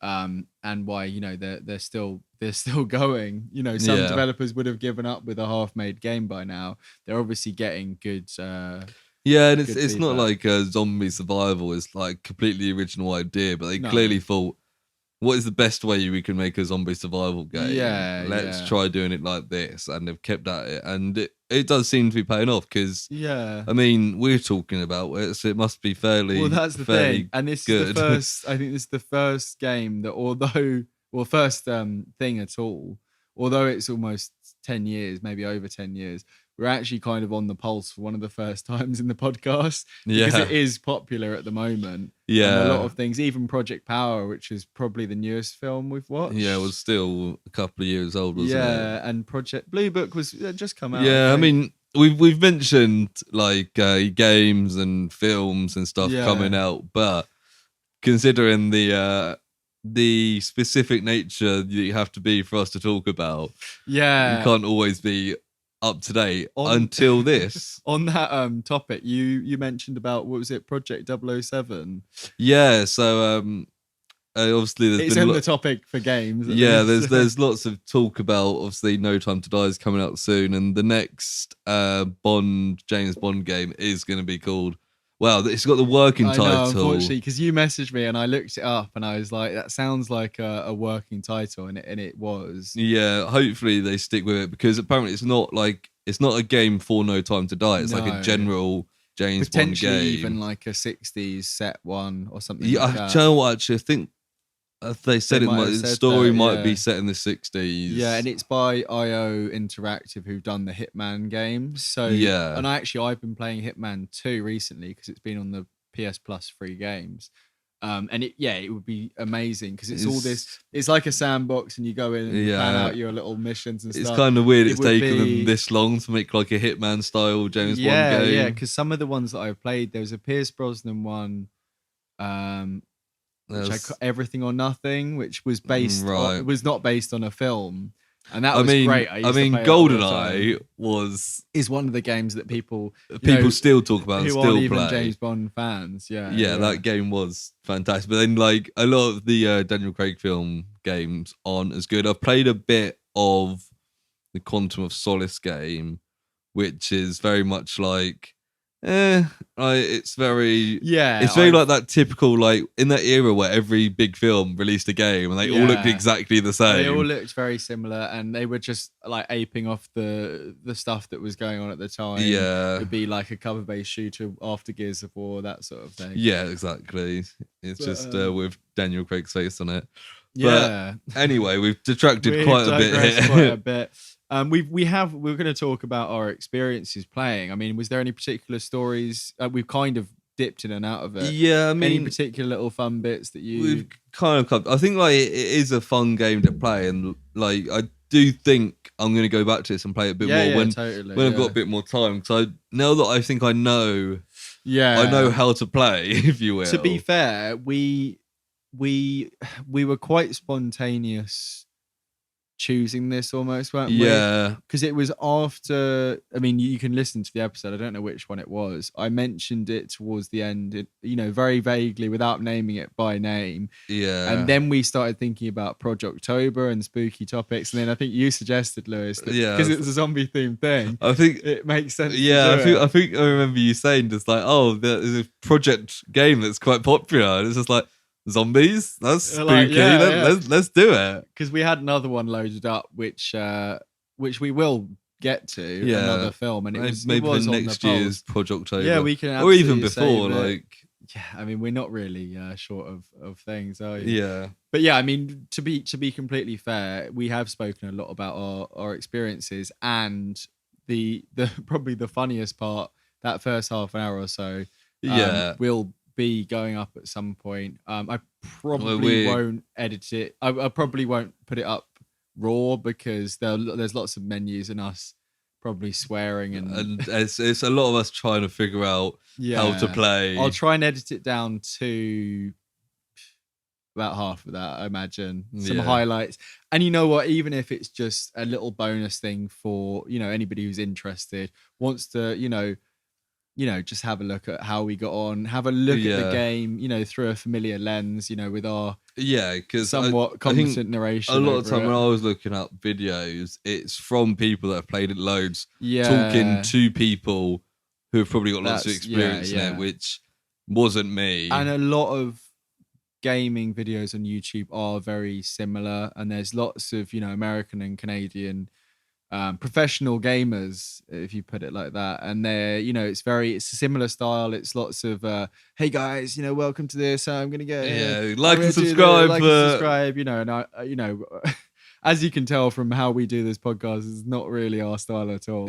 And why they're still going. Some developers would have given up with a half-made game by now. They're obviously getting good. And it's not like a zombie survival is like completely original idea, but they clearly thought, what is the best way we can make a zombie survival game? Let's try doing it like this, and they've kept at it, and it does seem to be paying off because I mean, we're talking about it, so it must be fairly. Well, that's the thing, and this good. is the first. I think this is the first game that, first thing at all. Although it's almost 10 years, maybe over 10 years, we're actually kind of on the pulse for one of the first times in the podcast because it is popular at the moment. Yeah, and a lot of things, even Project Power, which is probably the newest film we've watched. Yeah, it was still a couple of years old, wasn't it? Yeah, and Project Blue Book was just come out. Yeah, I mean, we've mentioned like games and films and stuff coming out, but considering the specific nature that you have to be for us to talk about, you can't always be up to date until this. On that topic, you mentioned about, what was it, Project 007? Yeah, so obviously it's in the topic for games. There's lots of talk about, obviously, No Time to Die is coming out soon, and the next James Bond game is going to be called, Well, it's got the working I know, title. unfortunately, because you messaged me and I looked it up and I was like, that sounds like a working title, and it was. Yeah, hopefully they stick with it, because apparently it's not a game for No Time to Die. It's like a No. general James Bond Potentially game. even like a 60s set one or something Yeah, like that. do you know what, actually, I think they said They it might might, have the said story that, might yeah. be set in the 60s. Yeah, and it's by IO Interactive, who've done the Hitman games. So Yeah. and I've been playing Hitman 2 recently because it's been on the PS Plus free games. And it would be amazing because it's all this. It's like a sandbox, and you go in and plan out your little missions and It's stuff. kind of weird. It It's would taken them be- this long to make like a Hitman style James Bond game. Yeah, because some of the ones that I've played, there was a Pierce Brosnan one, Everything or Nothing, which was based on, it was not based on a film, and that was great. I mean, GoldenEye is one of the games that people still talk about, and who still aren't play. even James Bond fans. Yeah, that game was fantastic. But then, like, a lot of the Daniel Craig film games aren't as good. I've played a bit of the Quantum of Solace game, which is very much like, it's very like that typical, like, in that era where every big film released a game and they all looked exactly the same. They all looked very similar, and they were just like aping off the stuff that was going on at the time. Yeah, it'd be like a cover-based shooter after Gears of War, that sort of thing. Yeah, exactly. It's just with Daniel Craig's face on it. Yeah. But anyway, we've detracted quite a bit here. Quite a bit. We're going to talk about our experiences playing. I mean, was there any particular stories? We've kind of dipped in and out of it. Yeah, I mean, any particular little fun bits that we've kind of covered. I think like it is a fun game to play, and like I do think I'm going to go back to this and play it a bit more when I've got a bit more time. Because now that I think I know how to play, if you will. To be fair, we were quite spontaneous choosing this almost, weren't we? Yeah, because it was after, I mean, you can listen to the episode, I don't know which one it was. I mentioned it towards the end, very vaguely without naming it by name. Yeah, and then we started thinking about ProjOctober and spooky topics, and then I think you suggested, Lewis, that because it's a zombie themed thing, I think it makes sense. I think I remember you saying just like, oh, there's a project game that's quite popular, and it's just like, zombies, that's spooky. Let's do it, because we had another one loaded up which we will get to, another film, and it was maybe the next year's ProjOctober. Yeah, we can, or even before, like, yeah, I mean, we're not really short of things, are you? Yeah, but yeah, I mean, to be completely fair, we have spoken a lot about our experiences, and the probably the funniest part, that first half an hour or so, will be going up at some point. I probably won't edit it. I probably won't put it up raw, because there's lots of menus and us probably swearing, and it's a lot of us trying to figure out how to play. I'll try and edit it down to about half of that, I imagine. Some highlights. And you know what, even if it's just a little bonus thing for anybody who's interested, wants to just have a look at how we got on, have a look at the game, through a familiar lens, with our because somewhat competent narration. A lot of time when I was looking up videos, it's from people that have played it loads, talking to people who have probably got lots of experience in it, which wasn't me. And a lot of gaming videos on YouTube are very similar, and there's lots of American and Canadian professional gamers, if you put it like that, and they're it's a similar style. It's lots of hey guys, welcome to this, I'm gonna get like and subscribe, and I as you can tell from how we do this podcast, it's not really our style at all.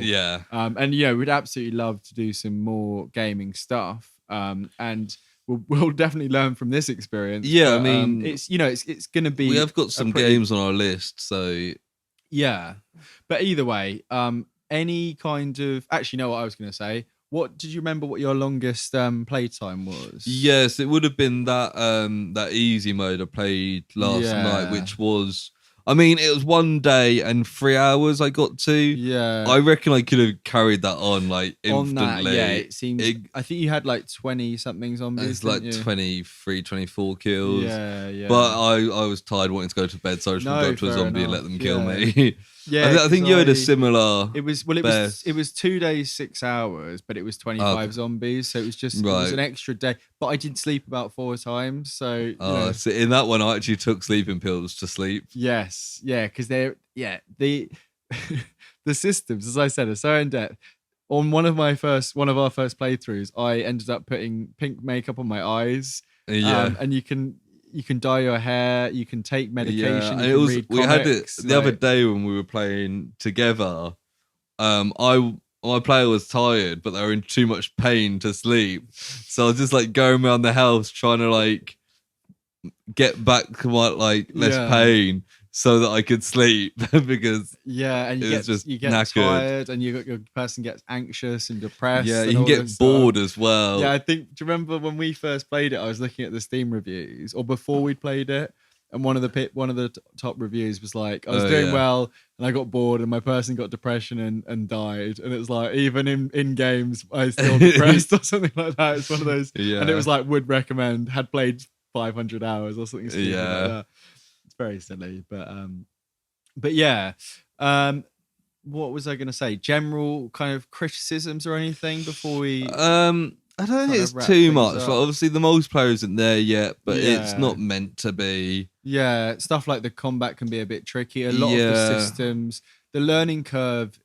And we'd absolutely love to do some more gaming stuff, and we'll definitely learn from this experience. I mean, it's it's gonna be, we have got some games on our list, so yeah, but either way, any kind of, actually, you know what I was going to say? What did you remember? What your longest playtime was? Yes, it would have been that easy mode I played last night, which was, I mean, it was 1 day and 3 hours I got to. Yeah, I reckon I could have carried that on like instantly. On that, it seems. I think you had like 20 something zombies. It's like 23, 24 kills. Yeah. But I was tired, wanting to go to bed, so I just went up to a zombie and let them kill me. Yeah, I think you had a similar. it was best. it was 2 days, 6 hours, but it was 25 zombies, so it was Right. an extra day. But I did sleep about 4 times, so you know. So in that one, I actually took sleeping pills to sleep. Yes, yeah, because the the systems, as I said, are so in depth. On one of our first playthroughs, I ended up putting pink makeup on my eyes. Yeah. And you can dye your hair, you can take medication, And you it can was read we had it comics, the other like- day when we were playing together. I my player was tired, but they were in too much pain to sleep. So I was just like going around the house trying to like get back to my like less Yeah. pain so that I could sleep because Yeah, and it was just you get knackered. tired, and your person gets anxious and depressed. Yeah, and you all can this get stuff. bored as well. Yeah, I think. Do you remember when we first played it? I was looking at the Steam reviews, or before we played it, and one of the top reviews was like, I was doing well, and I got bored, and my person got depression and died, and it was like even in games I still depressed or something like that. It's one of those, and it was like would recommend, had played 500 hours or something stupid like that. It's very silly, but yeah. What was I going to say? General kind of criticisms or anything before we? I don't think it's too much. Like, obviously, the multiplayer isn't there yet, but it's not meant to be. Yeah, stuff like the combat can be a bit tricky. A lot of the systems, the learning curve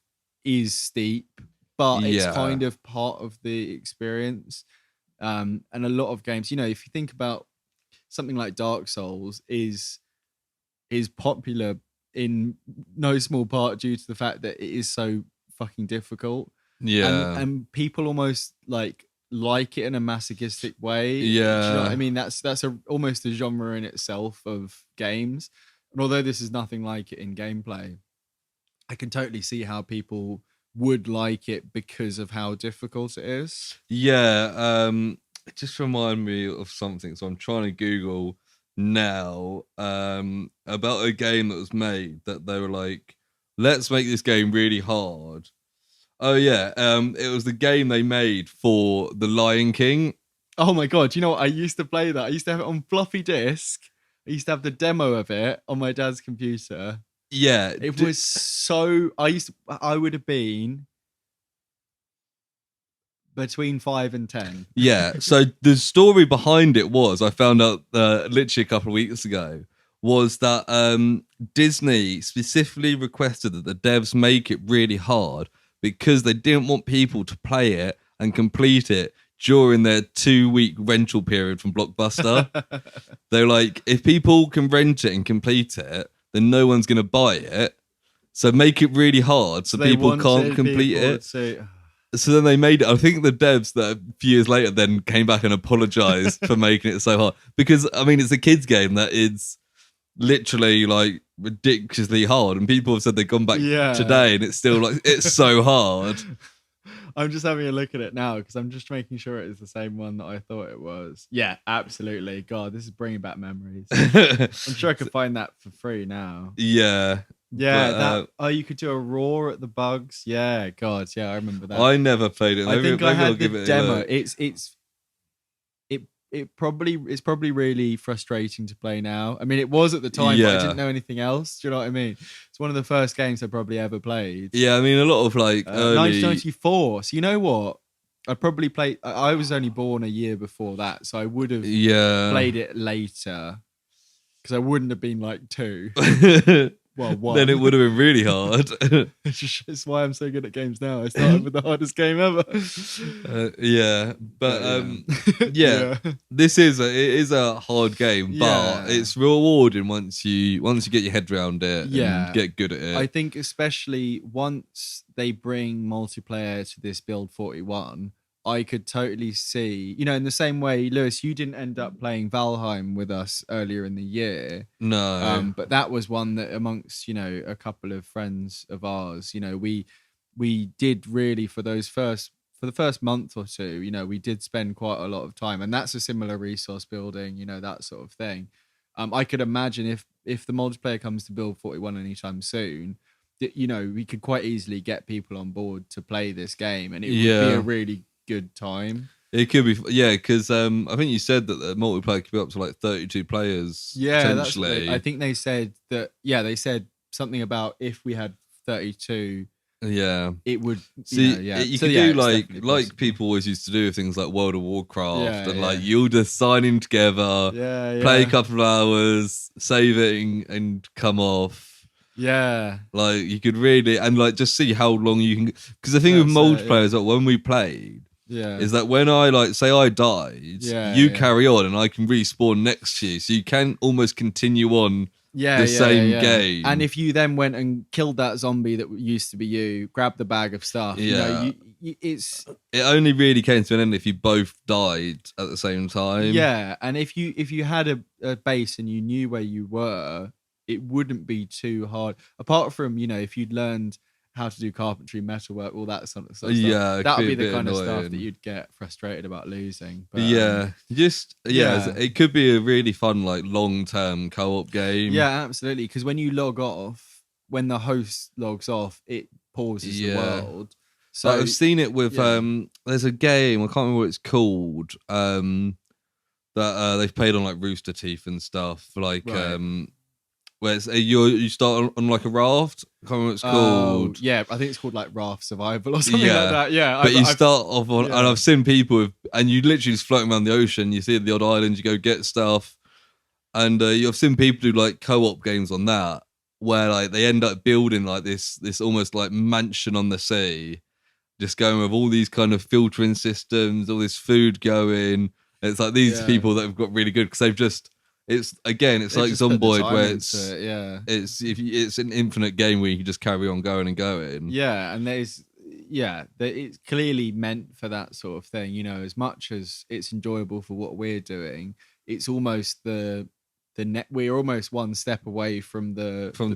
is steep, but it's kind of part of the experience. And a lot of games, you know, if you think about something like Dark Souls, is popular in no small part due to the fact that it is so fucking difficult. Yeah. And people almost like it in a masochistic way. Yeah. Do you know what I mean? That's almost a genre in itself of games. And although this is nothing like it in gameplay, I can totally see how people would like it because of how difficult it is. Yeah. It just reminded me of something. So I'm trying to Google now about a game that was made that they were like, let's make this game really hard. Oh yeah, it was the game they made for The Lion King. Oh my god, you know what? I used to play that. I used to have it on floppy disk. I used to have the demo of it on my dad's computer. Yeah. It was so I would have been between 5 and 10. Yeah. So the story behind it was, I found out literally a couple of weeks ago, was that Disney specifically requested that the devs make it really hard because they didn't want people to play it and complete it during their 2-week rental period from Blockbuster. They're like, if people can rent it and complete it, then no one's going to buy it. So make it really hard so people can't complete it. So then they made it. I think the devs that a few years later then came back and apologized for making it so hard. Because, I mean, it's a kid's game that is literally like ridiculously hard. And people have said they've gone back today and it's still like, it's so hard. I'm just having a look at it now because I'm just making sure it is the same one that I thought it was. Yeah, absolutely. God, this is bringing back memories. I'm sure I could find that for free now. Yeah. Yeah, you could do a roar at the bugs. Yeah, God, yeah, I remember that. I never played it. I think I had the demo. It's probably really frustrating to play now. I mean, it was at the time, but I didn't know anything else. Do you know what I mean? It's one of the first games I probably ever played. Yeah, I mean, a lot of like early 1994. So you know what? I probably played. I was only born a year before that, so I would have played it later because I wouldn't have been like 2. Well, 1. Then it would have been really hard. It's why I'm so good at games now. I started with the hardest game ever. This is a hard game, but it's rewarding once you get your head around it and get good at it. I think especially once they bring multiplayer to this build 41, I could totally see, you know, in the same way, Lewis, you didn't end up playing Valheim with us earlier in the year. No. But that was one that amongst, you know, a couple of friends of ours, you know, we did really for the first month or 2, you know, we did spend quite a lot of time, and that's a similar resource building, you know, that sort of thing. I could imagine if the multiplayer comes to build 41 anytime soon, that, you know, we could quite easily get people on board to play this game, and it would be a really good time. It could be, because I think you said that the multiplayer could be up to like 32 players. Yeah, potentially. I think they said that. Yeah, they said something about if we had 32, Yeah. it would. See, Yeah. you So, could yeah, do it's definitely like possible. people always used to do with things like World of Warcraft, Yeah, and yeah. you'll just sign in together, Yeah, play a yeah. couple of hours, saving, and come off. Yeah. Like you could really and just see how long you can. Because the thing with That's it, multiplayer yeah. is that when we played, Yeah. is that when I say I died, Yeah, you yeah. carry on and I can respawn next to you, so you can almost continue on Yeah, the same yeah. game. And if you then went and killed that zombie that used to be you, grabbed the bag of stuff, Yeah. it's It only really came to an end if you both died at the same time. yeah. And if you had a base and you knew where you were, it wouldn't be too hard. Apart from if you'd learned how to do carpentry, metalwork, all that sort of stuff. Yeah, it That could would be be a the bit kind of stuff annoying. that you'd get frustrated about losing. But, Yeah, yeah. it could be a really fun long-term co-op game. yeah, absolutely. Because when you log off, when the host logs off, it pauses the world. So I've seen it with there's a game, I can't remember what it's called, that they've played on Rooster Teeth and stuff, Right. where it's, you start on a raft. I can't remember what it's called. Yeah, I think it's called Raft Survival or something like that. Yeah, but you start off on, yeah. and I've seen people and you literally just floating around the ocean. You see the odd island, you go get stuff, and I've seen people do co-op games on that, where they end up building this almost mansion on the sea, just going with all these kind of filtering systems, all this food going. And it's these people that have got really good because they've just. It's like Zomboid, where it's an infinite game where you can just carry on going and going. Yeah, and it's clearly meant for that sort of thing. As much as it's enjoyable for what we're doing, it's almost we're almost one step away from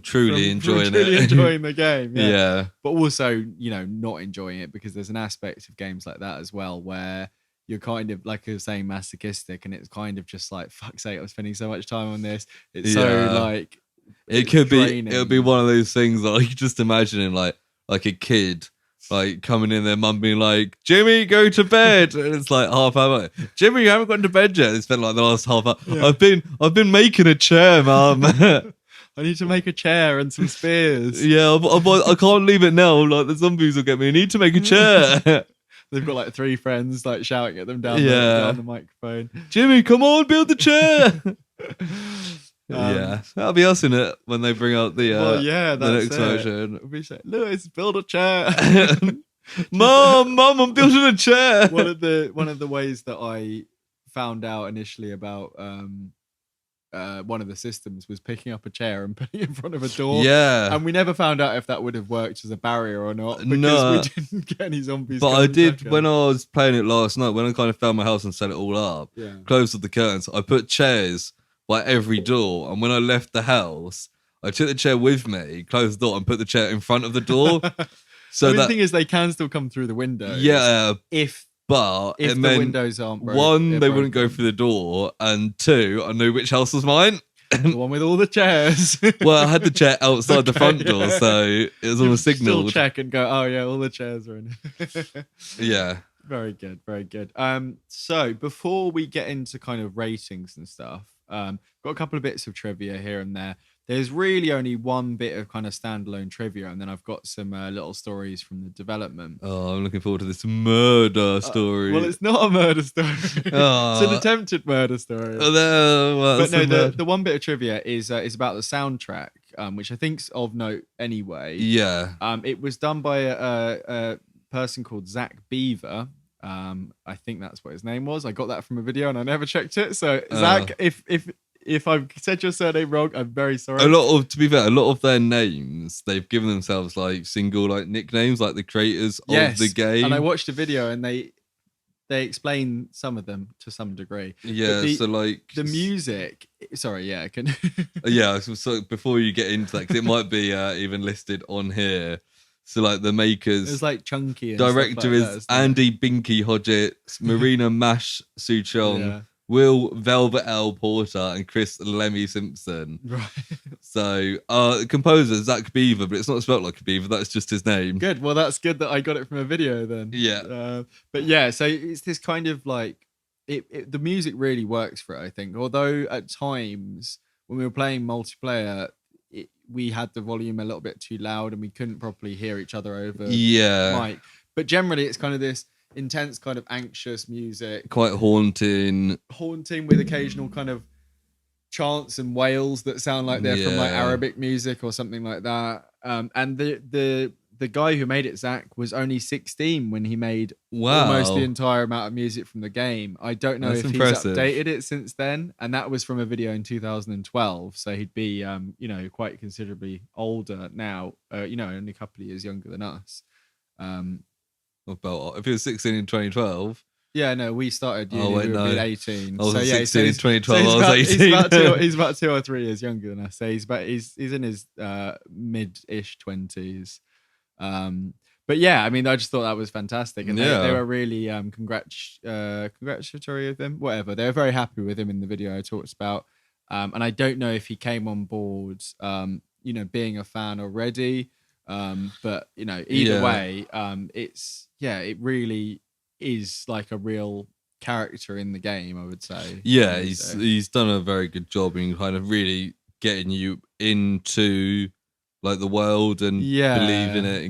truly enjoying the game. Yeah. But also, not enjoying it, because there's an aspect of games like that as well where you're kind of, like I was saying, masochistic, and it's kind of just fuck's sake, I'm spending so much time on this. It's so it could draining. be, it'll be one of those things that you just imagining like a kid coming in, their mum being like, Jimmy, go to bed. And it's half hour. Jimmy, you haven't gone to bed yet. It's been the last half hour. Yeah. I've been making a chair, mum. I need to make a chair and some spears. Yeah, I can't leave it now. The zombies will get me. I need to make a chair. They've got 3 friends shouting at them down the microphone. Jimmy, come on, build the chair. That'll be us in it when they bring out the next version. Lewis, build a chair. Mom, I'm building a chair. One of the ways that I found out initially about one of the systems was picking up a chair and putting it in front of a door. Yeah. And we never found out if that would have worked as a barrier or not, because we didn't get any zombies. But I did when I was playing it last night, when I kind of found my house and set it all up, closed the curtains, I put chairs by every door. And when I left the house, I took the chair with me, closed the door, and put the chair in front of the door. So the thing is, they can still come through the window. Yeah. If the windows aren't broken. One, they wouldn't go through the door, and 2, I knew which house was mine. The one with all the chairs. Well, I had the chair outside the front door, so it was on a signal. Still check and go, oh yeah, all the chairs are in. Yeah. Very good, very good. So before we get into kind of ratings and stuff, got a couple of bits of trivia here and there. There's really only one bit of kind of standalone trivia, and then I've got some little stories from the development. Oh, I'm looking forward to this murder story. Well, it's not a murder story. It's an attempted murder story. But no, the one bit of trivia is about the soundtrack, which I think's of note anyway. Yeah. It was done by a person called Zach Beaver. I think that's what his name was. I got that from a video and I never checked it. So Zach, if I've said your surname wrong, I'm very sorry. To be fair, a lot of their names, they've given themselves single nicknames, the creators of the game. And I watched a video and they explain some of them to some degree. Yeah, the music. Sorry, yeah, yeah. So before you get into that, because it might be even listed on here. So the makers, it's Chunky. And director is Andy Binky Hodgetts, Marina Mash Suchong, Will Velvet L Porter, and Chris Lemmy Simpson. Right. So composer Zach Beaver, but it's not spelled like a beaver. That's just his name. Good. Well, that's good that I got it from a video then. Yeah. But yeah, so it's this kind of the music really works for it, I think. Although at times when we were playing multiplayer, we had the volume a little bit too loud and we couldn't properly hear each other over Yeah. mic. But generally, it's kind of this intense, kind of anxious music, Quite haunting with occasional kind of chants and wails that sound like they're from like Yeah. Arabic music or something like that. And the guy who made it, Zach, was only 16 when he made almost the entire amount of music from the game. I don't know if impressive. he's updated it since then, and that was from a video in 2012. So he'd be, quite considerably older now. Only a couple of years younger than us. About if he was 16 in 2012. Yeah, no, we started uni, we were 18. I was 16 in he's 2012. I was 18. He's about 2 or 3 years younger than us. So he's in his mid-ish 20s. But yeah, I mean, I just thought that was fantastic, and they were really congratulatory of him. Whatever, they were very happy with him in the video I talked about. And I don't know if he came on board, being a fan already. But either way, it really is like a real character in the game, I would say. Yeah, he's done a very good job in kind of really getting you into like the world and believe in it.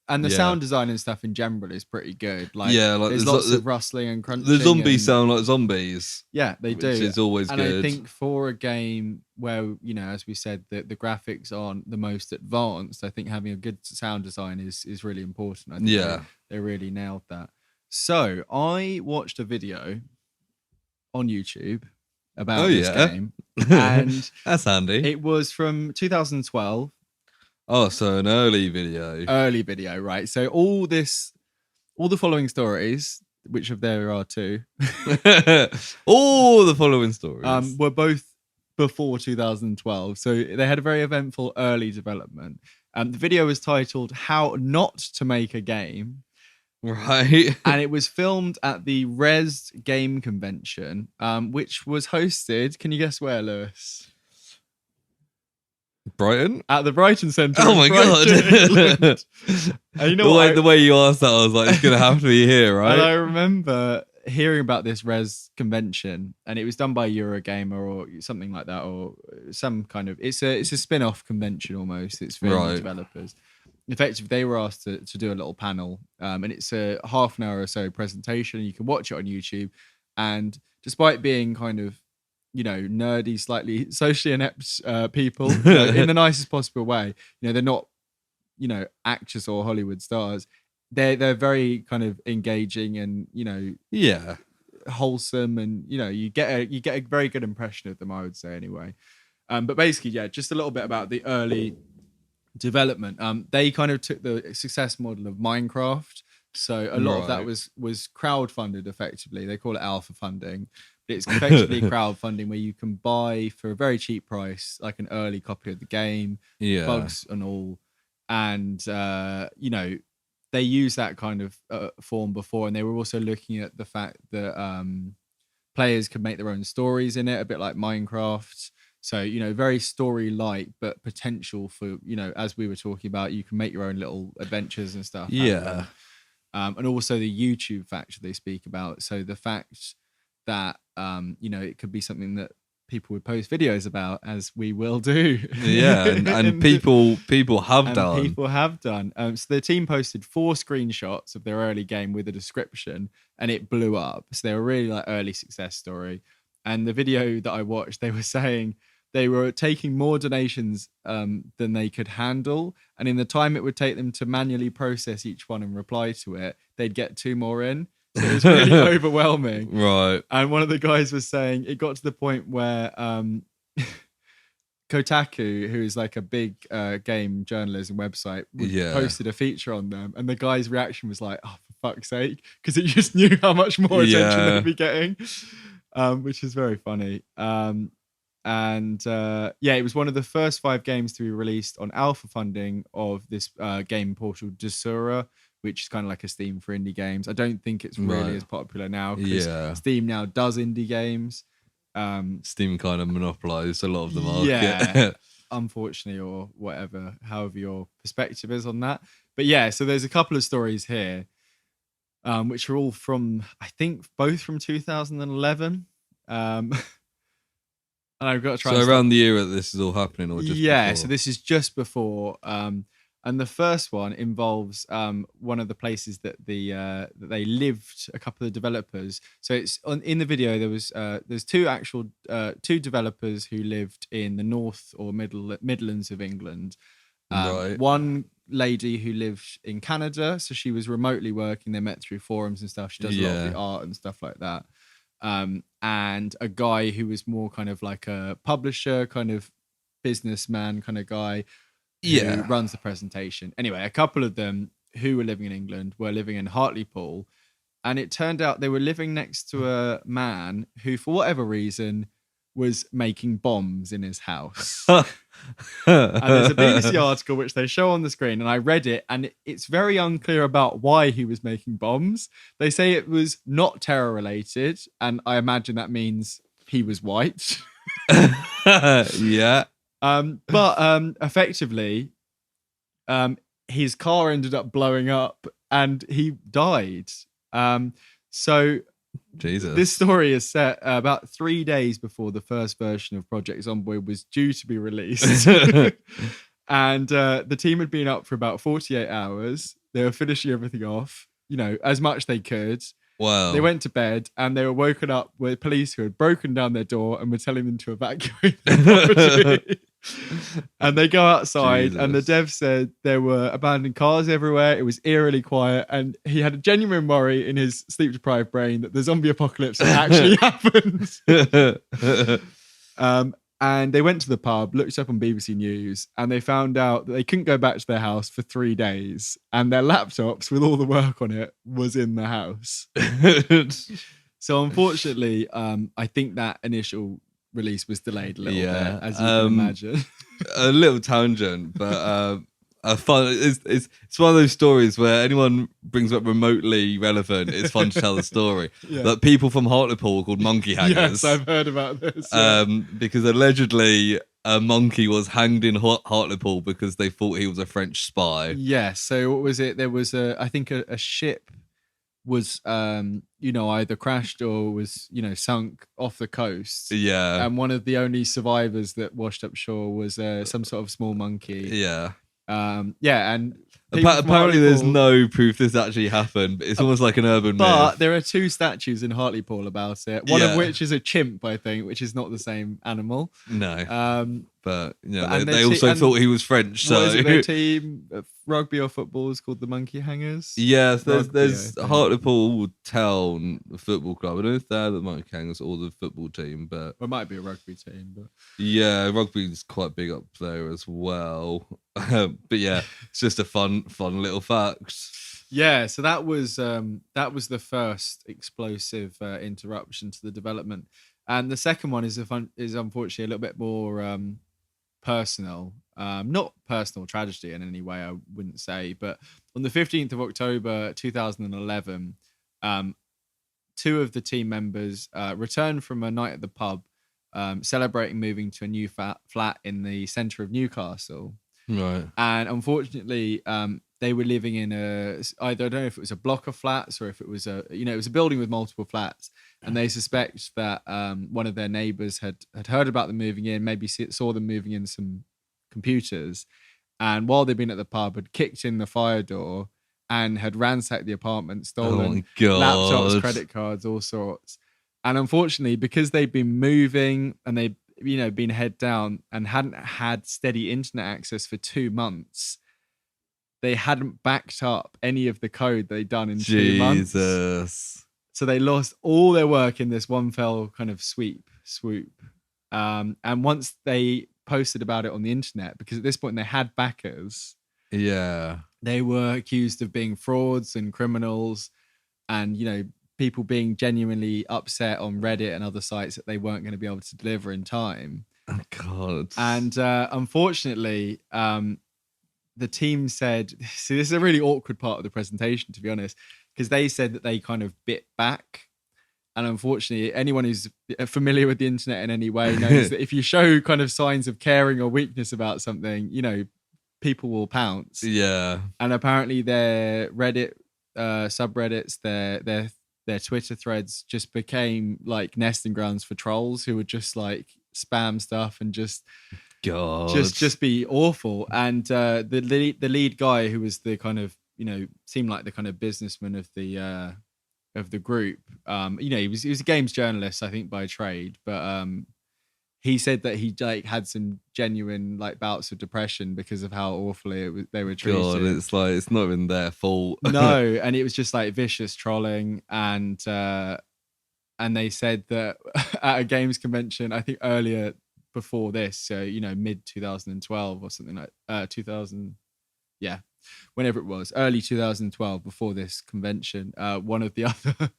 And the sound design and stuff in general is pretty good. Like, there's lots of rustling and crunching. The zombies sound like zombies. Yeah, they do. Which is always good. And I think for a game where, as we said, the graphics aren't the most advanced, I think having a good sound design is really important. I think they really nailed that. So I watched a video on YouTube about this game. And that's handy. It was from 2012. Oh, so an early video. Right. So all the following stories, which of there are 2, all the following stories were both before 2012. So they had a very eventful early development. The video was titled "How Not to Make a Game." Right. And it was filmed at the Res Game Convention, which was hosted, can you guess where, Lewis? Brighton? At the Brighton Centre. Oh my God. And the way you asked that, I was like, it's going to have to be here, right? And I remember hearing about this Res convention, and it was done by Eurogamer or something like that, or some kind of, it's a spin-off convention almost. It's for developers. Effectively, they were asked to do a little panel, and it's a half an hour or so presentation. You can watch it on YouTube, and despite being kind of, nerdy, slightly socially inept people, in the nicest possible way, they're not, actors or Hollywood stars. They're very kind of engaging and wholesome, and you get a very good impression of them, I would say, anyway. But basically, just a little bit about the early development. They kind of took the success model of Minecraft, so a lot of that was crowdfunded. Effectively, they call it alpha funding, but it's effectively crowdfunding where you can buy for a very cheap price like an early copy of the game, bugs and all, and they used that kind of form before, and they were also looking at the fact that players could make their own stories in it, a bit like Minecraft. So, very story-like, but potential for, as we were talking about, you can make your own little adventures and stuff. Yeah. And also the YouTube factor they speak about. So the fact that, it could be something that people would post videos about, as we will do. Yeah, and people have done. People have done. So the team posted 4 screenshots of their early game with a description, and it blew up. So they were really like early success story. And the video that I watched, they were saying they were taking more donations than they could handle. And in the time it would take them to manually process each one and reply to it, they'd get 2 more in. So it was really overwhelming. Right. And one of the guys was saying it got to the point where Kotaku, who is like a big game journalism website, posted a feature on them. And the guy's reaction was like, oh, for fuck's sake. Because it just knew how much more attention they'd be getting. Which is very funny. It was one of the first 5 games to be released on alpha funding of this game portal Desura, which is kind of like a Steam for indie games. I don't think it's really as popular now because Steam now does indie games. Steam kind of monopolized a lot of the market. Yeah, unfortunately, or whatever, however your perspective is on that. But yeah, so there's a couple of stories here. Which are all from, I think, both from 2011. and I've got to try. So and around the year that this is all happening, or just before? So this is just before. And the first one involves one of the places that that they lived. A couple of developers. So it's in the video. There's two developers who lived in the north or Midlands of England. Right. One lady who lived in Canada, so she was remotely working. They met through forums and stuff. She does a lot of the art and stuff like that. And a guy who was more kind of like a publisher, kind of businessman kind of guy. Who runs the presentation. Anyway, a couple of them who were living in England were living in Hartlepool, and it turned out they were living next to a man who, for whatever reason, was making bombs in his house. And there's a BBC article which they show on the screen, and I read it, and it's very unclear about why he was making bombs. They say it was not terror related, and I imagine that means he was white. Yeah. But effectively, his car ended up blowing up and he died. So Jesus. This story is set about 3 days before the first version of Project Zomboid was due to be released. And the team had been up for about 48 hours. They were finishing everything off, as much they could. Wow. They went to bed and they were woken up with police who had broken down their door and were telling them to evacuate their property. And they go outside, and the dev said there were abandoned cars everywhere. It was eerily quiet, and he had a genuine worry in his sleep-deprived brain that the zombie apocalypse had actually happened. And they went to the pub, looked up on BBC News, and they found out that they couldn't go back to their house for 3 days, and their laptops with all the work on it was in the house. So unfortunately, I think that initial release was delayed a little bit, as you can imagine. A little tangent, but fun. It's one of those stories where anyone brings up remotely relevant, it's fun to tell the story. That people from Hartlepool are called monkey hangers. Yes, I've heard about this. Because allegedly a monkey was hanged in Hartlepool because they thought he was a French spy. Yes. So what was it? There was I think a ship was either crashed or was sunk off the coast. Yeah. And one of the only survivors that washed up shore was some sort of small monkey. Yeah. And apparently there's no proof this actually happened, but it's almost like an urban myth. But there are 2 statues in Hartlepool about it, one of which is a chimp, I think, which is not the same animal. No. But they also thought he was French. So what is it, their team of rugby or football is called the Monkey Hangers. Yes, there's Hartlepool Town Football Club. I don't know if they're the Monkey Hangers or the football team, but it might be a rugby team. But yeah, rugby's quite big up there as well. But yeah, it's just a fun little fact. Yeah, so that was the first explosive interruption to the development, and the second one is unfortunately a little bit more personal. Not personal tragedy in any way, I wouldn't say, but on the 15th of October 2011, 2 of the team members returned from a night at the pub, celebrating moving to a new flat in the centre of Newcastle. Right. And unfortunately, they were living in either, I don't know if it was a block of flats or if it was it was a building with multiple flats. And they suspect that one of their neighbours had heard about them moving in, maybe saw them moving in some computers. And while they'd been at the pub, had kicked in the fire door and had ransacked the apartment, stolen laptops, credit cards, all sorts. And unfortunately, because they'd been moving and they'd been head down and hadn't had steady internet access for 2 months, they hadn't backed up any of the code they'd done in 2 months. So they lost all their work in this one fell kind of swoop. And once they posted about it on the internet, because at this point they had backers, they were accused of being frauds and criminals, and people being genuinely upset on Reddit and other sites that they weren't going to be able to deliver in time. Oh God. And unfortunately, the team said, see, this is a really awkward part of the presentation, to be honest, because they said that they kind of bit back. And unfortunately, anyone who's familiar with the internet in any way knows that if you show kind of signs of caring or weakness about something, people will pounce. Yeah. And apparently their Reddit subreddits, their Twitter threads just became like nesting grounds for trolls who would just like spam stuff and just God. be awful. And the lead guy, who was the kind of, seemed like the kind of businessman of the group, he was a games journalist, I think, by trade, but he said that he like had some genuine like bouts of depression because of how awfully they were treated. God, it's like it's not even their fault. No, and it was just like vicious trolling, and they said that at a games convention, I think earlier before this, so mid 2012 or something like 2000, yeah, whenever it was, early 2012, before this convention, one of the other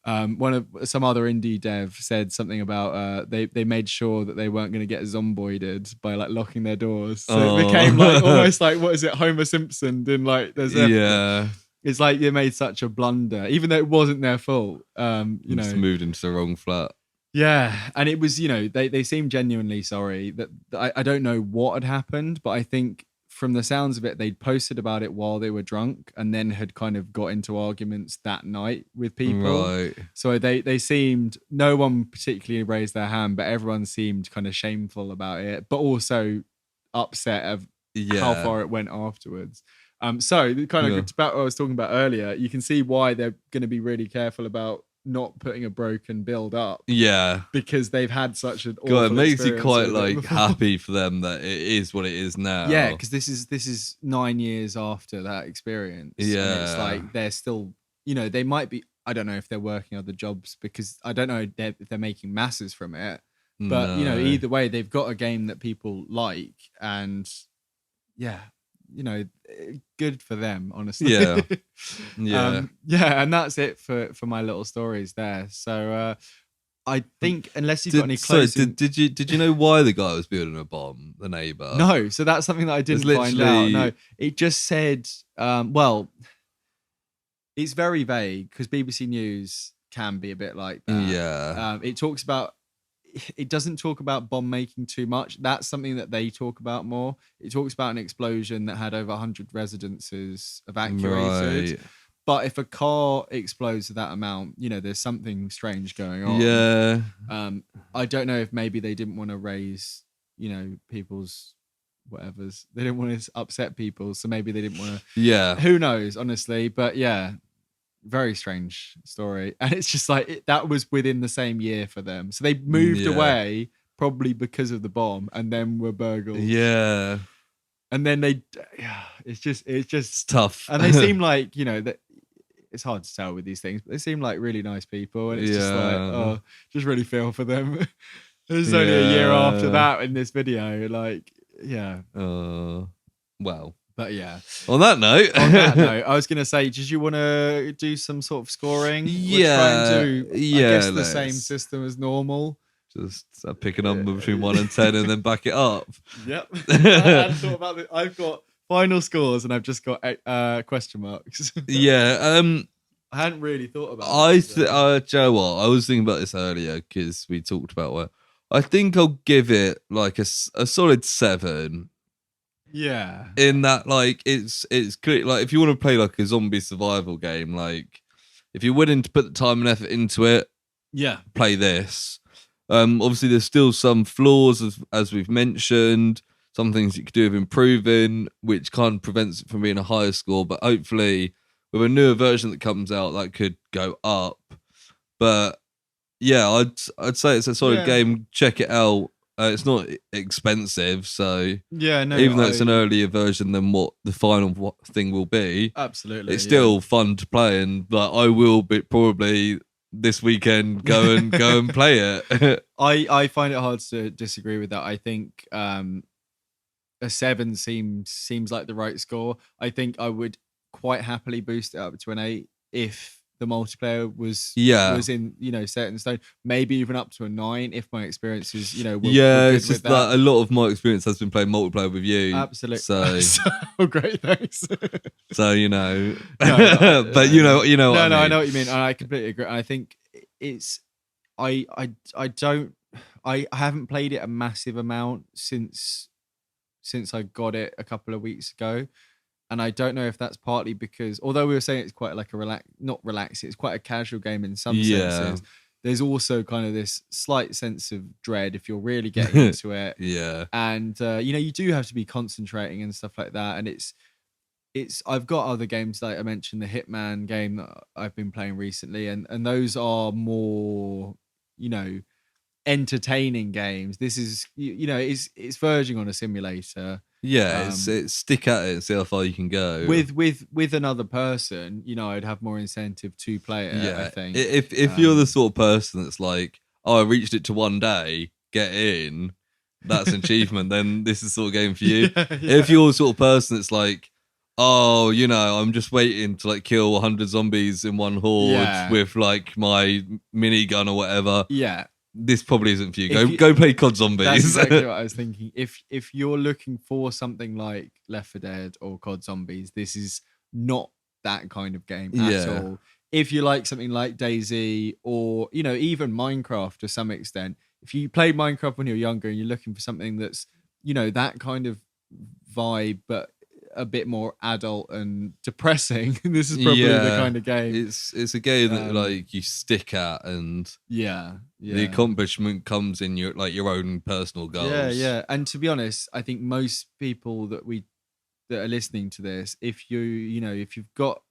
some other indie dev said something about they made sure that they weren't going to get zomboided by like locking their doors, so it became like almost like, what is it, Homer Simpson in like it's like they made such a blunder even though it wasn't their fault. Just moved into the wrong flat. Yeah, and it was, they seemed genuinely sorry. That I don't know what had happened, but I think from the sounds of it, they'd posted about it while they were drunk and then had kind of got into arguments that night with people. Right. So they seemed, no one particularly raised their hand, but everyone seemed kind of shameful about it, but also upset of how far it went afterwards. So kind of about what I was talking about earlier, you can see why they're going to be really careful about not putting a broken build up. Yeah. Because they've had such an awful God, it makes you experience quite with it like before. happy for them that it is what it is now. Yeah, because this is 9 years after that experience. Yeah. And it's like they're still, they might be, I don't know if they're working other jobs, because I don't know if they're making masses from it. But, No. either way, they've got a game that people like, and yeah, good for them, honestly. Yeah. Yeah. And that's it for my little stories there. So I think, unless you've got any closing... Did you know why the guy was building a bomb, the neighbour? No, so that's something that I didn't find out. No, it just said, well, it's very vague because BBC News can be a bit like that. Yeah. It doesn't talk about bomb making too much. That's something that they talk about more. It talks about an explosion that had over 100 residences evacuated. Right. But if a car explodes to that amount, there's something strange going on. Yeah. I don't know if maybe they didn't want to raise, people's whatevers. They didn't want to upset people, so maybe they didn't want to. Yeah. Who knows, honestly? But yeah, very strange story. And it's just like that was within the same year for them. So they moved away probably because of the bomb, and then were burgled. Yeah. And then it's just tough. And they seem like, that it's hard to tell with these things, but they seem like really nice people. And it's just like, just really feel for them. There's only a year after that in this video. Like, yeah. Well. But yeah. On that note, I was going to say, did you want to do some sort of scoring? Yeah. Try and do, I guess, the same system as normal. Just pick a number between 1 and 10 and then back it up. Yep. I hadn't thought about it. I've got final scores and I've just got question marks. Yeah. I hadn't really thought about it. Do you know what? I was thinking about this earlier because we talked about where I think I'll give it like a solid 7. Yeah. In that, like, it's clear, like, if you want to play like a zombie survival game, like, if you're willing to put the time and effort into it, play this. Obviously, there's still some flaws, as we've mentioned, some things you could do with improving, which kind of prevents it from being a higher score. But hopefully, with a newer version that comes out, that could go up. But yeah, I'd say it's a solid game. Check it out. It's not expensive, so even though it's an earlier version than what the final thing will be, absolutely, it's still fun to play. And I will probably this weekend go and play it. I find it hard to disagree with that. I think a 7 seems like the right score. I think I would quite happily boost it up to an 8 if the multiplayer was in set in stone. Maybe even up to a 9 if my experiences were it's just that. Like a lot of my experience has been playing multiplayer with you. Absolutely. So great, thanks. So but I know what I mean. I know what you mean, and I completely agree. And I think it's I haven't played it a massive amount since I got it a couple of weeks ago. And I don't know if that's partly because, although we were saying it's quite like not relaxing, it's quite a casual game in some senses. there's also kind of this slight sense of dread if you're really getting into it. Yeah. And you do have to be concentrating and stuff like that. And it's I've got other games, like I mentioned the Hitman game that I've been playing recently, and those are more entertaining games. This is it's verging on a simulator. Yeah, it's stick at it and see how far you can go. With another person, I'd have more incentive to play it. Yeah, I think if you're the sort of person that's like, oh, I reached it to one day, get in, that's an achievement, then this is the sort of game for you. If you're the sort of person that's like, oh, I'm just waiting to like kill 100 zombies in one horde with like my minigun or whatever. Yeah. This probably isn't for you. Go play COD Zombies. That's exactly what I was thinking. If you're looking for something like Left 4 Dead or COD Zombies, this is not that kind of game at all. If you like something like DayZ or even Minecraft to some extent, if you played Minecraft when you're younger and you're looking for something that's that kind of vibe, but a bit more adult and depressing, this is probably the kind of game. It's a game that like you stick at, and the accomplishment comes in your own personal goals. And to be honest, I think most people that are listening to this, if you've got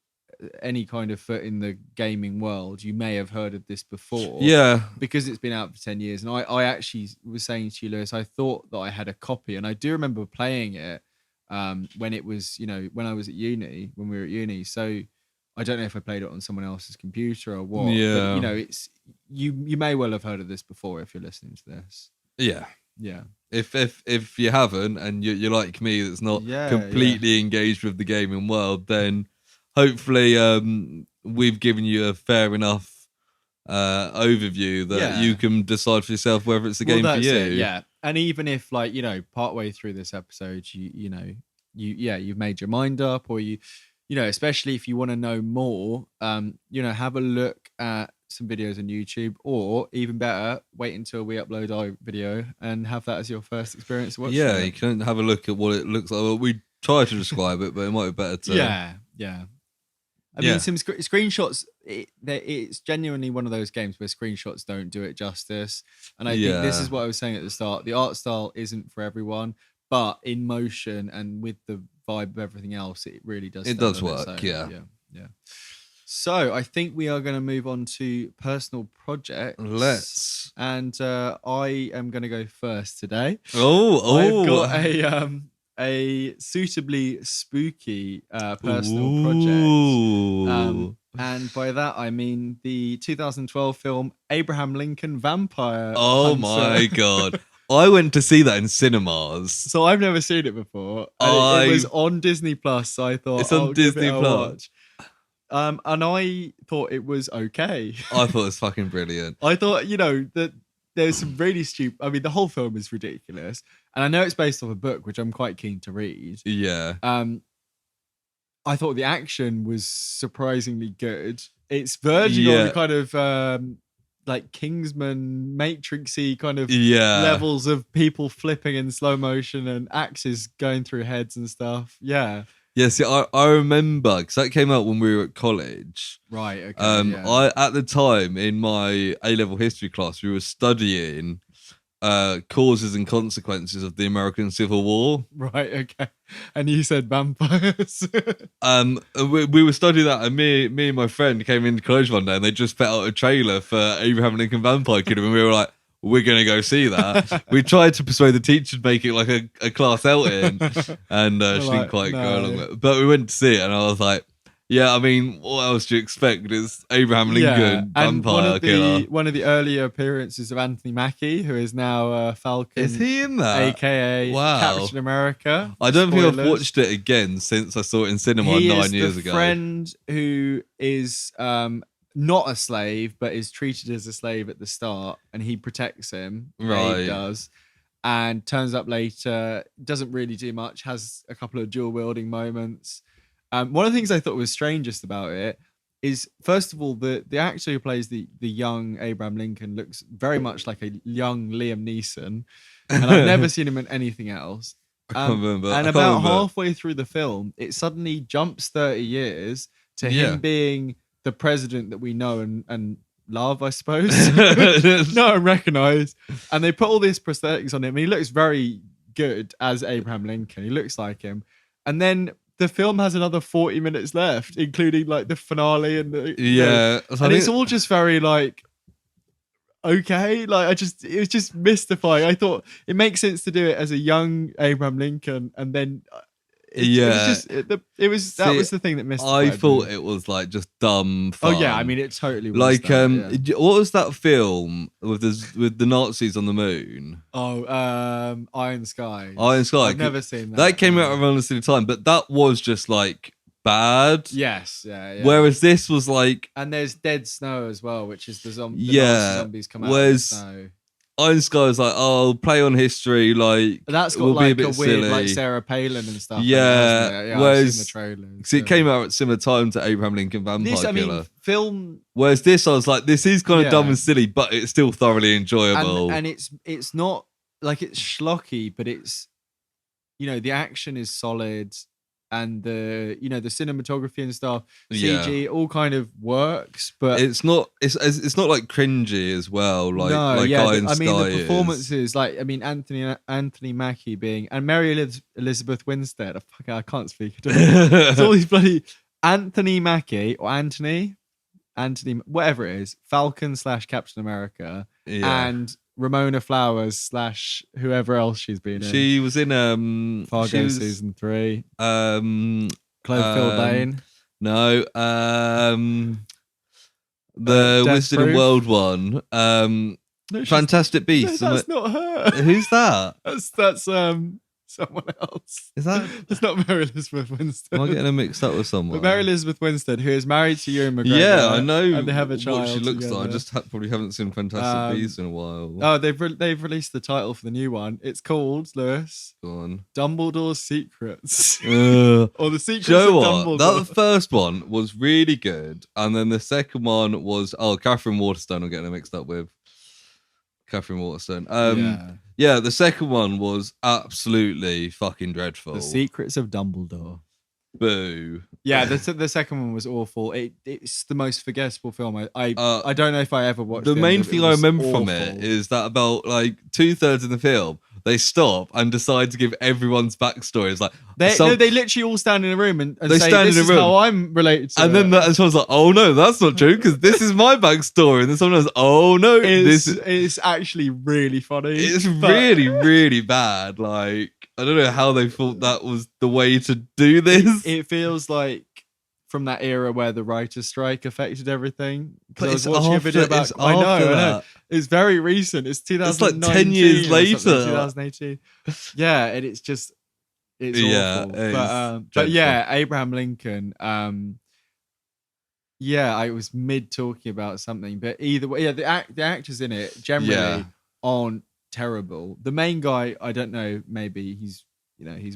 any kind of foot in the gaming world, you may have heard of this before, because it's been out for 10 years. And I actually was saying to you, Lewis, I thought that I had a copy, and I do remember playing it when it was, when I was at uni, when we were at uni. So I don't know if I played it on someone else's computer or what. Yeah. But, it's you may well have heard of this before if you're listening to this. Yeah. Yeah. If you haven't, and you're like me, that's not completely engaged with the gaming world, then hopefully we've given you a fair enough overview that you can decide for yourself whether it's a game for you. Yeah. And even if partway through this episode, you've made your mind up, or especially if you want to know more, have a look at some videos on YouTube, or even better, wait until we upload our video and have that as your first experience watching. Yeah, you can have a look at what it looks like. Well, we try to describe it, but it might be better to. Yeah. I mean, some screenshots. It's genuinely one of those games where screenshots don't do it justice. And I think this is what I was saying at the start. The art style isn't for everyone, but in motion and with the vibe of everything else, it really does. It does work. Yeah. So I think we are going to move on to personal projects. Let's. And I am going to go first today. I've got a suitably spooky personal project. And by that, I mean the 2012 film Abraham Lincoln Vampire Oh Hunter. my God. I went to see that in cinemas. So I've never seen it before. And it was on Disney Plus, so I thought it's on Disney Plus. And I thought it was okay. I thought it was fucking brilliant. I thought, that there's some really stupid. I mean, the whole film is ridiculous, and I know it's based off a book, which I'm quite keen to read. Yeah. I thought the action was surprisingly good. It's verging on the kind of like Kingsman Matrixy kind of levels of people flipping in slow motion and axes going through heads and stuff. Yeah. Yeah, see, I remember, because that came out when we were at college. Right, okay. I at the time, in my A-level history class, we were studying causes and consequences of the American Civil War. Right, okay. And you said vampires. We were studying that, and me and my friend came into college one day, and they just put out a trailer for Abraham Lincoln Vampire Kingdom, and we were like, we're going to go see that. We tried to persuade the teacher to make it like a class outing, and she didn't quite go along with it. But we went to see it, and I was like, yeah, I mean, what else do you expect? It's Abraham Lincoln, vampire killer. One of the earlier appearances of Anthony Mackie, who is now Falcon. Is he in that? AKA Captain America. I don't think I've watched it again since I saw it in cinema 9 years ago. He is the friend who is not a slave, but is treated as a slave at the start, and he protects him. Right. He does. And turns up later, doesn't really do much, has a couple of dual wielding moments. One of the things I thought was strangest about it is, first of all, the actor who plays the young Abraham Lincoln looks very much like a young Liam Neeson, and I've never seen him in anything else. I can't remember. And about halfway through the film, it suddenly jumps 30 years to him being the president that we know and love, I suppose. No one recognised. And they put all these prosthetics on him. He looks very good as Abraham Lincoln. He looks like him. And then the film has another 40 minutes left, including like the finale and the and it's all just very like okay. Like it was just mystifying. I thought it makes sense to do it as a young Abraham Lincoln, and then it was that was the thing that missed. I thought it was like just dumb fun. Oh yeah, I mean it totally was. Like what was that film with the Nazis on the moon? Oh, Iron Sky. Iron Sky. I've never seen that. That came out around the same time, but that was just like bad. Yes, yeah. Whereas this was like, and there's Dead Snow as well, which is the zombies come out of the snow. Iron Sky is like, oh, play on history, like that's got like a weird, silly. Like Sarah Palin and stuff. Yeah, whereas I've seen the trailers. So it came out at similar time to Abraham Lincoln Vampire Killer. Film. Whereas this, I was like, this is kind of dumb and silly, but it's still thoroughly enjoyable. And it's not like it's schlocky, but it's the action is solid. And the cinematography and stuff, CG, all kind of works, but it's not like cringy as well. Like Iron Sky the performances, Anthony Mackie being and Mary Elizabeth Winstead. I can't speak. It's all these bloody Anthony Mackie or Anthony, whatever it is, Falcon / Captain America, and Ramona Flowers / whoever else she's been in. She was in Fargo season 3. Cloverfield Lane. No. The Wisdom and World one. No, Fantastic Beasts. No, that's not her. Who's that? That's someone else. Is that? It's not Mary Elizabeth Winstead. Am I getting her mixed up with someone? But Mary Elizabeth Winstead, who is married to Ewan McGregor. Yeah, I know. And they have a child. What she looks together. like. I just probably haven't seen Fantastic Beasts in a while. Oh, they've released the title for the new one. It's called, Lewis, Go on. Dumbledore's Secrets. Or the Secrets of Dumbledore. That first one was really good, and then the second one was Catherine Waterstone. I'm getting her mixed up with Catherine Waterstone. Yeah, the second one was absolutely fucking dreadful. The Secrets of Dumbledore. Boo. Yeah, the second one was awful. It's the most forgettable film. I don't know if I ever watched it. The main thing I remember from it is that about like 2/3 of the film, they stop and decide to give everyone's backstory. It's like they literally all stand in a room and they say, "This is how I'm related to." And then someone's like, "Oh no, that's not true because this is my backstory." And then someone goes, "Oh no, it's actually really funny. It's really, really bad." Like I don't know how they thought that was the way to do this. It feels like from that era where the writer's strike affected everything. But I was watching a video about. I know. It's very recent. It's 2019. It's like 10 years later. 2018. Yeah, and it's just awful. But yeah, Abraham Lincoln. I was mid talking about something, but either way, the actors in it generally aren't terrible. The main guy, I don't know, maybe he's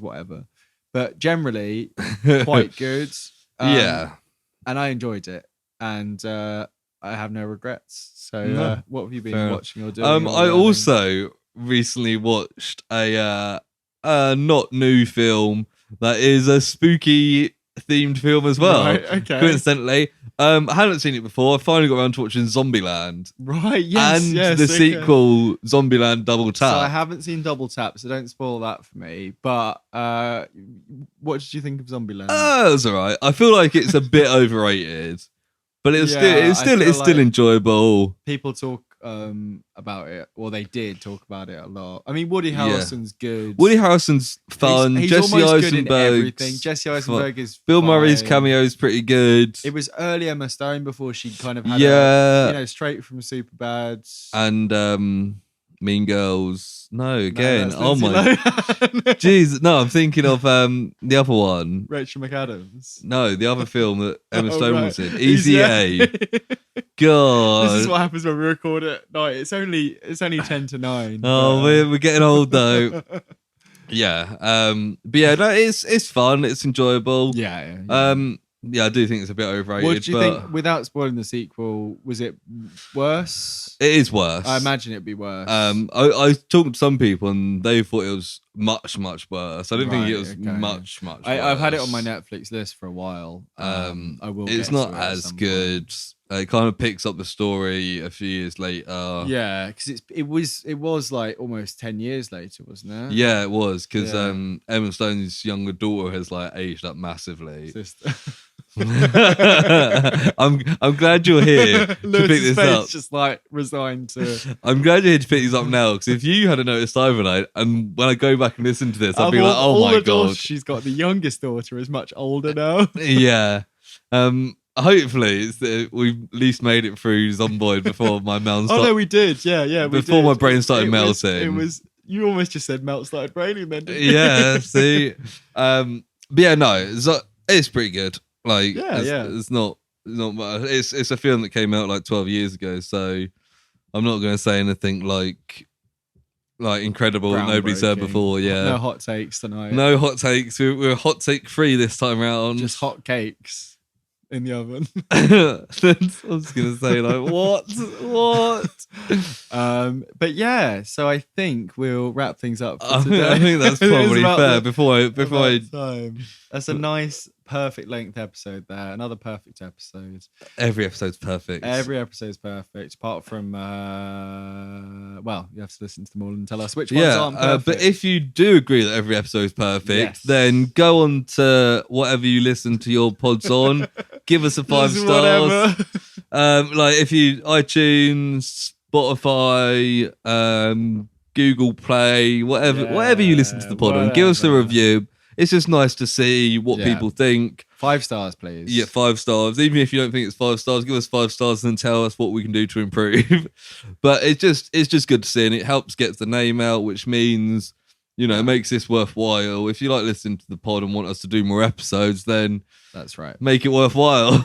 whatever, but generally quite good. And I enjoyed it, and I have no regrets. So, what have you been watching or doing? I also recently watched a not new film that is a spooky themed film as well. Right, okay. Coincidentally, I hadn't seen it before. I finally got around to watching Zombieland. Right, yes, and the sequel, Zombieland Double Tap. So I haven't seen Double Tap, so don't spoil that for me. But what did you think of Zombieland? It was alright. I feel like it's a bit overrated, but it's still enjoyable. People talk about it, or they did talk about it a lot. I mean, Woody Harrelson's good. Woody Harrelson's fun. He's Jesse Eisenberg's Jesse Eisenberg is Bill fine. Murray's cameo is pretty good. It was early Emma Stone before she kind of had straight from Superbad and Mean Girls. No, again. No, oh my jeez. No, I'm thinking of the other one. Rachel McAdams. No, the other film that Emma Stone was in. Easy A. God. This is what happens when we record at night. It's only 10 to 9. Oh, we're getting old though. Yeah. But yeah, no, it's fun, it's enjoyable. Yeah. Yeah, I do think it's a bit overrated. What do you think, without spoiling the sequel, was it worse? It is worse. I imagine it'd be worse. I talked to some people and they thought it was much, much worse. I didn't think it was much, much worse. I've had it on my Netflix list for a while. I will. It's not as good, It kind of picks up the story a few years later. Yeah, because it was like almost 10 years later, wasn't it? Yeah, it was because Yeah. Emma Stone's younger daughter has like aged up massively. Sister. I'm glad you're here to pick Lewis's this face up. just like resigned to. I'm glad you're here to pick these up now because if you hadn't noticed overnight, and when I go back and listen to this, I'd be like, oh all my the daughters god, she's got, the youngest daughter is much older now. yeah. Hopefully, it's that we've at least made it through Zomboid before my mouth. Oh no, we did. Yeah. Before my brain started melting. It was. You almost just said melt started raining then. Didn't you? Yeah. See. But yeah, no, it's pretty good. Like, it's not much. It's a film that came out like 12 years ago, so I'm not going to say anything like incredible that nobody said before. Yeah, no hot takes tonight. No hot takes. We're hot take free this time around. Just hot cakes in the oven. I was going to say like what? But yeah, so I think we'll wrap things up for today. I think that's probably fair. Before I time. That's a nice, perfect length episode there. Another perfect episode. Every episode's perfect. Every episode's perfect, apart from well, you have to listen to them all and tell us which ones aren't perfect. But if you do agree that every episode's perfect, then go on to whatever you listen to your pods on. Give us a 5 stars. Like if you iTunes, Spotify, Google Play, whatever you listen to the pod on, give us a review. It's just nice to see what people think. 5 stars, please. Yeah, 5 stars. Even if you don't think it's 5 stars, give us 5 stars and tell us what we can do to improve. But it's just good to see, and it helps get the name out, which means, you know, it makes this worthwhile. If you like listening to the pod and want us to do more episodes, then that's right. Make it worthwhile.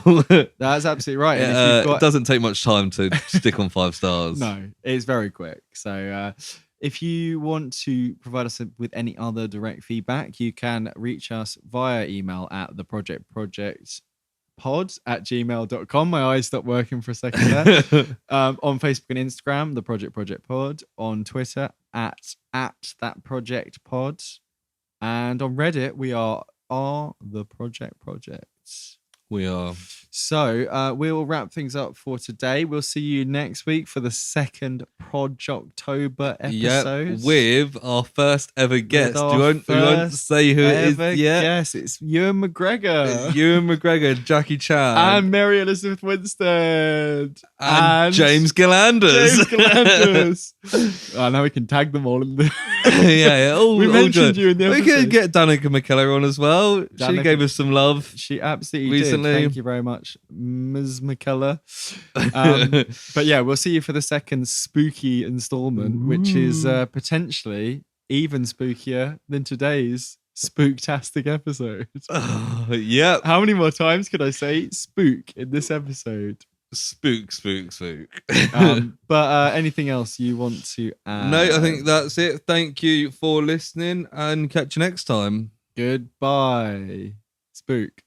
That's absolutely right. It doesn't take much time to stick on 5 stars. No, it's very quick. So if you want to provide us with any other direct feedback, you can reach us via email at theprojectprojectpod@gmail.com. My eyes stopped working for a second there. On Facebook and Instagram, the Project Pod. On Twitter, at that Project Pod. And on Reddit, we are the Projects. We are. So we'll wrap things up for today. We'll see you next week for the second ProjOctober episode. Yep, with our first ever guest. Do you want to say who it is? Yes, it's Ewan McGregor. Ewan McGregor, Jackie Chan. And Mary Elizabeth Winstead. And James Galanders. Now we can tag them all in the... yeah. We mentioned you in the episode. We could get Danica McKellar on as well. She gave us some love. She absolutely recently. Did. Thank you very much, Ms. McKellar. But yeah, we'll see you for the second spooky installment, which is potentially even spookier than today's spooktastic episode. Yeah. How many more times could I say spook in this episode? Spook. But anything else you want to add? No, I think that's it. Thank you for listening and catch you next time. Goodbye. Spook.